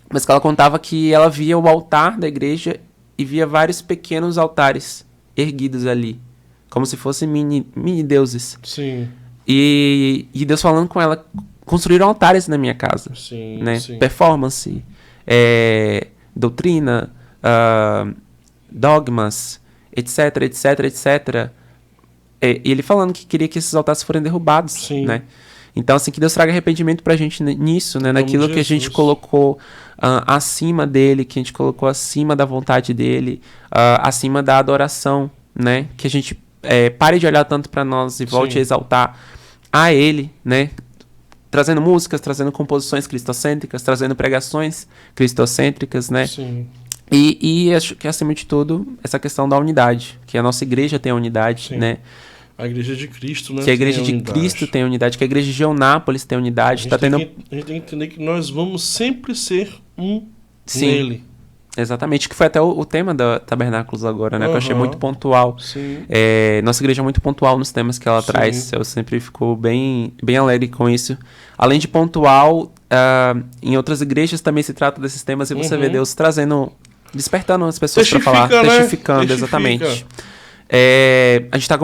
mas que ela contava que ela via o altar da igreja e via vários pequenos altares erguidos ali, como se fossem mini deuses. Sim. E Deus falando com ela, construíram altares na minha casa. Sim, né? sim. Performance, doutrina, dogmas, etc, etc, etc. E ele falando que queria que esses altares fossem derrubados. Sim. Né? Então, assim, que Deus traga arrependimento pra gente nisso, né? Naquilo que a gente colocou acima dele, que a gente colocou acima da vontade dele, acima da adoração, né? Que a gente pare de olhar tanto pra nós e volte a exaltar a ele, né? Trazendo músicas, trazendo composições cristocêntricas, trazendo pregações cristocêntricas, né? Sim. E acho que, acima de tudo, essa questão da unidade, que a nossa igreja tem a unidade, né? A igreja de Cristo, né? Que a igreja de Cristo tem unidade, que a igreja de Geonápolis tem unidade. A gente tem que entender que nós vamos sempre ser nele. Exatamente, que foi até o tema da Tabernáculos agora, né? Que eu achei muito pontual. Sim. Nossa igreja é muito pontual nos temas que ela traz. Eu sempre fico bem alegre com isso. Além de pontual, em outras igrejas também se trata desses temas e você vê Deus despertando as pessoas para falar. Né? Testificando, exatamente. A gente tá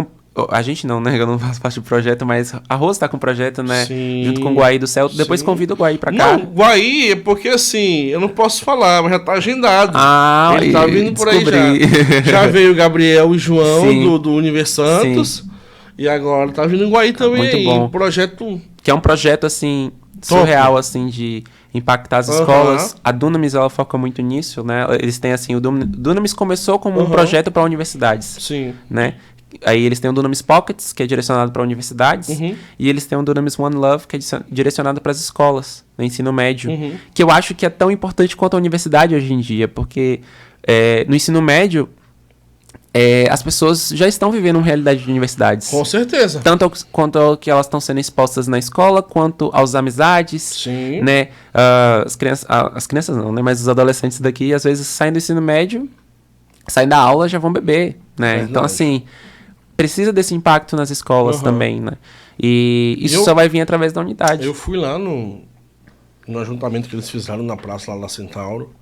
A gente não, né? Eu não faço parte do projeto, mas a Rose tá com o projeto, né? Sim, junto com o Guaí do Céu. Depois sim. convida o Guaí pra cá. Não, Guaí é porque assim, eu não posso falar, mas já tá agendado. Ah, ele tá vindo por aí descobri. já. Já veio o Gabriel e o João Sim. do Universo Santos. Sim. E agora tá vindo o Guaí também. Muito aí, bom. Um projeto... Que é um projeto, assim, Top. surreal, assim, de impactar as escolas. A Dunamis, ela foca muito nisso, né? Eles têm, assim, o Dunamis começou como um projeto para universidades. Sim. Né? Aí eles têm o Dunamis Pockets, que é direcionado para universidades. E eles têm o Dunamis One Love, que é direcionado para as escolas, no ensino médio. Que eu acho que é tão importante quanto a universidade hoje em dia, porque no ensino médio, as pessoas já estão vivendo uma realidade de universidades. Com certeza. Tanto quanto ao que elas estão sendo expostas na escola, quanto às amizades. Sim. Né? As crianças não, né? Mas os adolescentes daqui, às vezes, saem do ensino médio, saem da aula, já vão beber, né? Verdade. Então, assim, precisa desse impacto nas escolas também, né? E isso só vai vir através da unidade. Eu fui lá no ajuntamento que eles fizeram na praça lá da Centauro.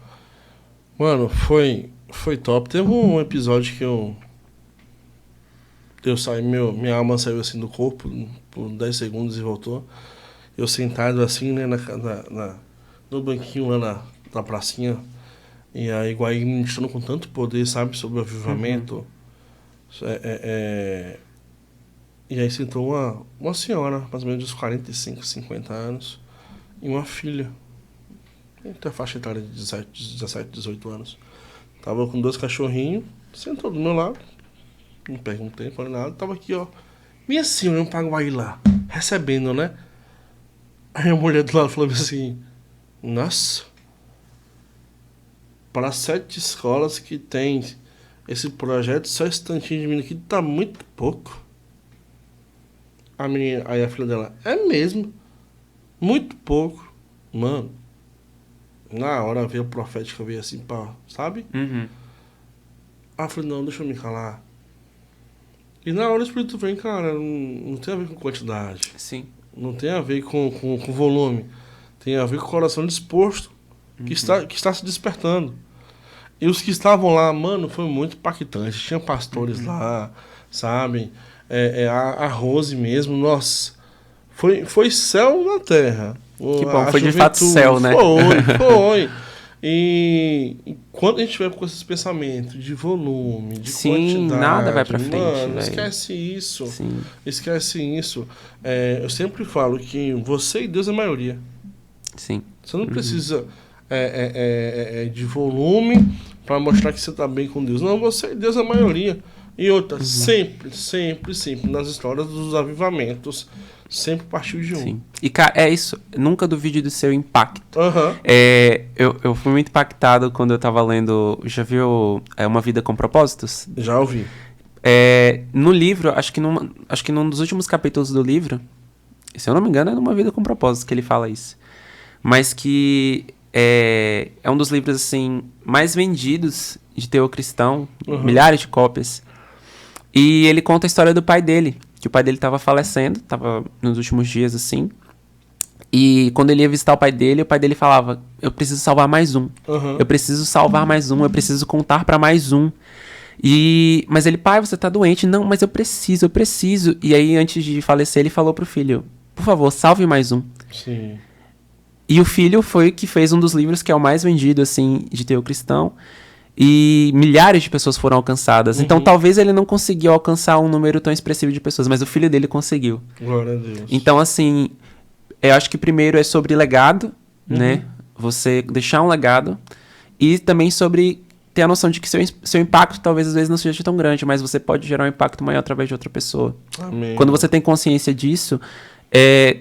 Mano, foi top. Teve um episódio que eu saí, minha alma saiu assim do corpo por 10 segundos e voltou. Eu sentado assim, né, no banquinho lá na pracinha. E aí Guaí ministrando com tanto poder, sabe, sobre o avivamento. E aí sentou uma senhora, mais ou menos uns 45, 50 anos, e uma filha. Tem a faixa etária de 17, 18 anos. Tava com 2 cachorrinhos, sentou do meu lado. Não perguntei, falei nada. Tava aqui, ó. Minha senhora, um Paraguai lá, recebendo, né? Aí a mulher do lado falou assim: nossa, para 7 escolas que tem esse projeto, só esse tantinho de menino aqui tá muito pouco. Aí a filha dela: é mesmo? Muito pouco. Mano, na hora veio a profética, veio assim, pá, sabe? Aí eu falei: não, deixa eu me calar. E na hora o Espírito vem, cara, não tem a ver com quantidade. Sim. Não tem a ver com volume. Tem a ver com o coração disposto, que está se despertando. E os que estavam lá, mano, foi muito impactante. Tinha pastores lá, sabe? A Rose mesmo, nossa. Foi céu na terra. Que bom, foi de fato céu, né? Foi. E quando a gente vai com esses pensamentos de volume, de quantidade... nada vai pra frente, mano, esquece isso. Sim. Esquece isso. Eu sempre falo que você e Deus é a maioria. Sim. Você não precisa de volume para mostrar que você está bem com Deus. Não, você e Deus é a maioria. E outra, sempre, nas histórias dos avivamentos, sempre partiu de um. Sim. E, cara, é isso. Nunca duvide do seu impacto. Eu fui muito impactado quando eu tava lendo... Já viu Uma Vida com Propósitos? Já ouvi. No livro, acho que num dos últimos capítulos do livro, se eu não me engano, é Uma Vida com Propósitos que ele fala isso. Mas que é um dos livros, assim, mais vendidos de teor cristão, milhares de cópias. E ele conta a história do pai dele, que o pai dele estava falecendo, estava nos últimos dias, assim. E quando ele ia visitar o pai dele falava: eu preciso salvar mais um. Eu preciso salvar mais um, eu preciso contar para mais um. Mas ele: pai, você tá doente? Não, mas eu preciso. E aí, antes de falecer, ele falou pro filho: por favor, salve mais um. Sim. E o filho foi que fez um dos livros que é o mais vendido, assim, de teor cristão. E milhares de pessoas foram alcançadas. Então, talvez ele não conseguiu alcançar um número tão expressivo de pessoas, mas o filho dele conseguiu. Glória a Deus. Então, assim, eu acho que primeiro é sobre legado, né? Você deixar um legado. E também sobre ter a noção de que seu impacto talvez às vezes não seja tão grande, mas você pode gerar um impacto maior através de outra pessoa. Amém. Quando você tem consciência disso,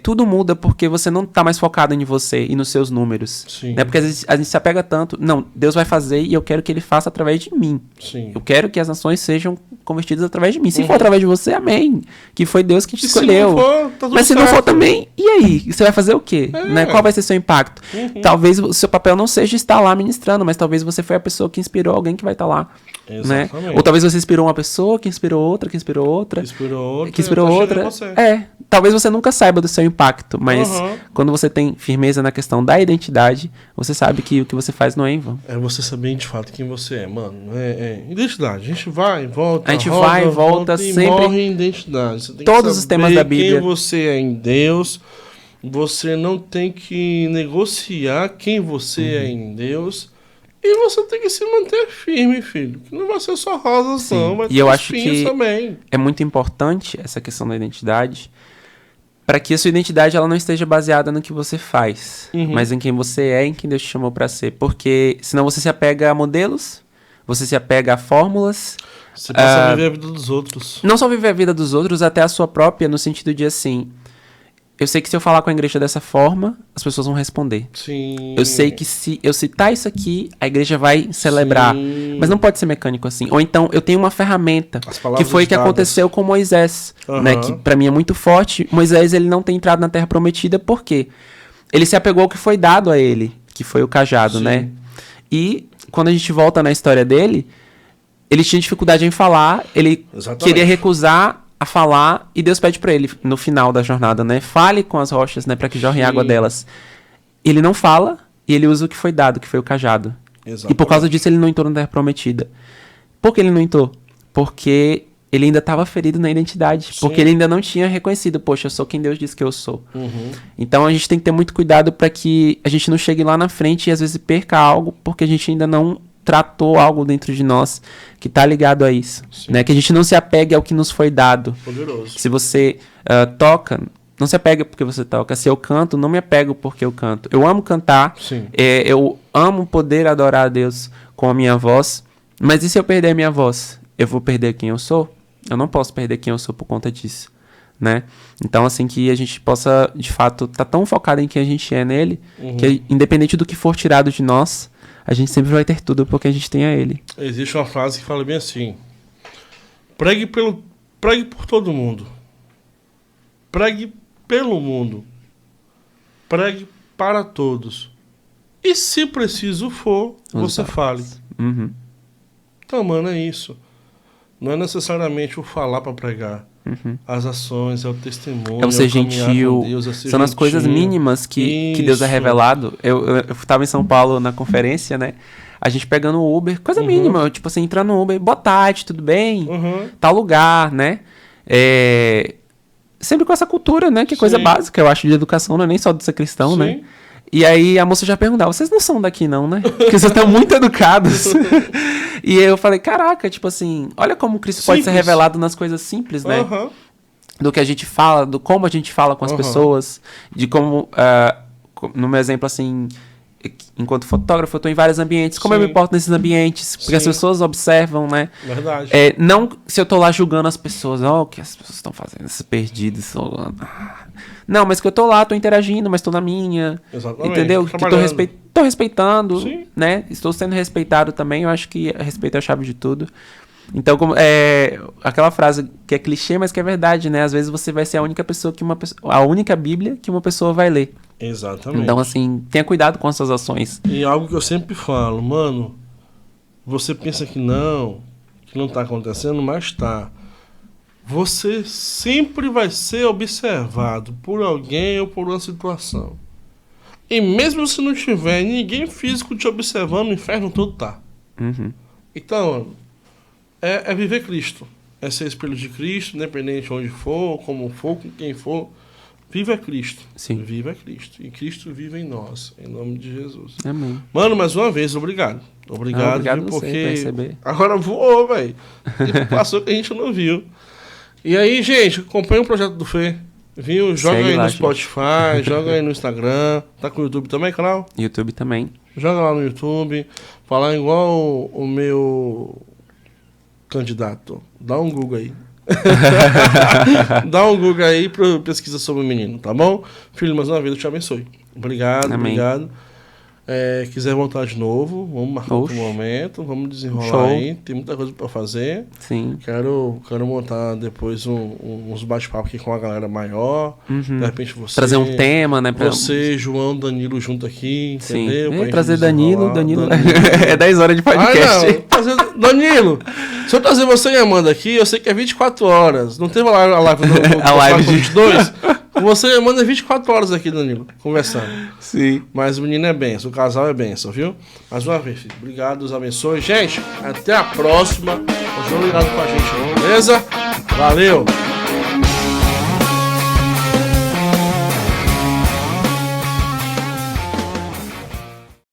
tudo muda porque você não está mais focado em você e nos seus números. Sim. Né? Porque às vezes a gente se apega tanto. Não, Deus vai fazer e eu quero que Ele faça através de mim. Sim. Eu quero que as nações sejam convertidas através de mim. Se for através de você, amém. Que foi Deus que te escolheu. Se não for, tá tudo Mas se certo. não for também, e aí? Você vai fazer o quê? Né? Qual vai ser seu impacto? Talvez o seu papel não seja estar lá ministrando, mas talvez você foi a pessoa que inspirou alguém que vai estar lá. né? Exatamente. Ou talvez você inspirou uma pessoa, que inspirou outra, que inspirou outra, Que inspirou outra. que inspirou tá chegando outra. em você. Talvez você nunca saiba do seu impacto, mas Aham. quando você tem firmeza na questão da identidade, você sabe que o que você faz não é em vão. É você saber de fato quem você é, mano. Identidade. A gente vai e volta. A gente roda, vai e volta e sempre. morre em identidade. Você tem Todos que os temas da Bíblia. quem você é em Deus. Você não tem que negociar quem você é em Deus. E você tem que se manter firme, filho. Que não vai ser só rosas, Sim. não. Vai E ter eu acho espinhos que também. é muito importante essa questão da identidade, para que a sua identidade ela não esteja baseada no que você faz, mas em quem você é, em quem Deus te chamou para ser. Porque senão você se apega a modelos, você se apega a fórmulas. Você passa a viver a vida dos outros. Não só viver a vida dos outros, até a sua própria, no sentido de assim, eu sei que se eu falar com a igreja dessa forma, as pessoas vão responder. Sim. Eu sei que se eu citar isso aqui, a igreja vai celebrar. Sim. Mas não pode ser mecânico assim. Ou então, eu tenho uma ferramenta, As que palavras foi o que dadas. aconteceu com Moisés, né? Aham. Que pra mim é muito forte. Moisés, ele não tem entrado na Terra Prometida, por quê? Ele se apegou ao que foi dado a ele, que foi o cajado, Sim. né? E quando a gente volta na história dele, ele tinha dificuldade em falar, ele Exatamente. queria recusar a falar, e Deus pede pra ele, no final da jornada, né? Fale com as rochas, né? Pra que jorrem Sim. água delas. Ele não fala, e ele usa o que foi dado, que foi o cajado. Exatamente. E por causa disso ele não entrou na Terra Prometida. Por que ele não entrou? Porque ele ainda estava ferido na identidade. Sim. Porque ele ainda não tinha reconhecido, poxa, eu sou quem Deus diz que eu sou. Uhum. Então a gente tem que ter muito cuidado para que a gente não chegue lá na frente e às vezes perca algo, porque a gente ainda não tratou algo dentro de nós que está ligado a isso. Sim. Né? Que a gente não se apegue ao que nos foi dado. Poderoso. Se você toca, não se apega porque você toca. Se eu canto, não me apego porque eu canto. Eu amo cantar, Sim. eu amo poder adorar a Deus com a minha voz, mas e se eu perder a minha voz? Eu vou perder quem eu sou? Eu não posso perder quem eu sou por conta disso, né? Então, assim, que a gente possa, de fato, estar tão focado em quem a gente é nele, que independente do que for tirado de nós, a gente sempre vai ter tudo porque a gente tem a ele. Existe uma frase que fala bem assim: pregue por todo mundo. Pregue pelo mundo. Pregue para todos. E se preciso for, você fale. Uhum. Então, mano, é isso. Não é necessariamente o falar para pregar. As ações, é o testemunho. É o ser caminhar gentil. com Deus, é ser São as coisas gentil. mínimas que Deus é Isso. revelado. Eu tava em São Paulo na conferência, né? A gente pegando o Uber, coisa mínima. Tipo assim, entrando no Uber, boa tarde, tudo bem? Uhum. Tal lugar, né? Sempre com essa cultura, né? Que é coisa Sim. básica, eu acho, de educação, não é nem só de ser cristão, Sim. né? E aí a moça já perguntava, vocês não são daqui não, né? Porque vocês estão muito educados. E eu falei, caraca, tipo assim, olha como Cristo pode ser Simples. revelado nas coisas simples, né? Aham. Do que a gente fala, do como a gente fala com as pessoas, de como, no meu exemplo, assim, enquanto fotógrafo, eu tô em vários ambientes, como eu me Sim. porto nesses ambientes, porque as Sim. pessoas observam, né? Verdade. Não se eu tô lá julgando as pessoas, o que as pessoas estão fazendo, esses perdidos. Não, mas que eu tô lá, tô interagindo, mas tô na minha. Exatamente. Entendeu? Que tô, Trabalhando. tô respeitando, Sim. né? Estou sendo respeitado também, eu acho que respeito é a chave de tudo. Então, aquela frase que é clichê, mas que é verdade, né? Às vezes você vai ser a única pessoa a única Bíblia que uma pessoa vai ler. Exatamente. Então, assim, tenha cuidado com as suas ações. E algo que eu sempre falo, mano, você pensa que não tá acontecendo, mas tá. Você sempre vai ser observado por alguém ou por uma situação. E mesmo se não tiver ninguém físico te observando, o inferno todo tá. Uhum. Então, é viver Cristo. É ser espelho de Cristo, independente de onde for, como for, com quem for. Viva Cristo. Sim. Viva Cristo. E Cristo vive em nós, em nome de Jesus. Amém. Mano, mais uma vez, obrigado. Obrigado, Obrigado viu, você porque por receber. agora voou, velho. Passou que a gente não viu. E aí, gente, acompanha o projeto do Fê. Viu? Joga Segue aí lá, no gente. Spotify, joga aí no Instagram. Tá com o YouTube também, canal? YouTube também. Joga lá no YouTube. Falar igual o meu candidato. Dá um Google aí. Dá um Google aí pra pesquisa sobre o menino, tá bom? Filho, mais uma vez, eu te abençoe. Obrigado, Amém. obrigado. Quiser voltar de novo, vamos marcar outro momento, vamos desenrolar aí, tem muita coisa pra fazer. Sim. Quero montar depois uns bate-papos aqui com a galera maior. De repente você... Trazer um tema, né? Você, João, Danilo junto aqui, entendeu? Sim. Trazer Danilo. É 10 horas de podcast. Danilo, se eu trazer você e Amanda aqui, eu sei que é 24 horas. Não teve a live do a live de 22? Você e Amanda é 24 horas aqui, Danilo, conversando. Sim. Mas o menino é benção, o casal é benção, viu? Mais uma vez, filho. Obrigado, Deus abençoe. Gente, até a próxima. Continua ligado com a gente, beleza? Valeu!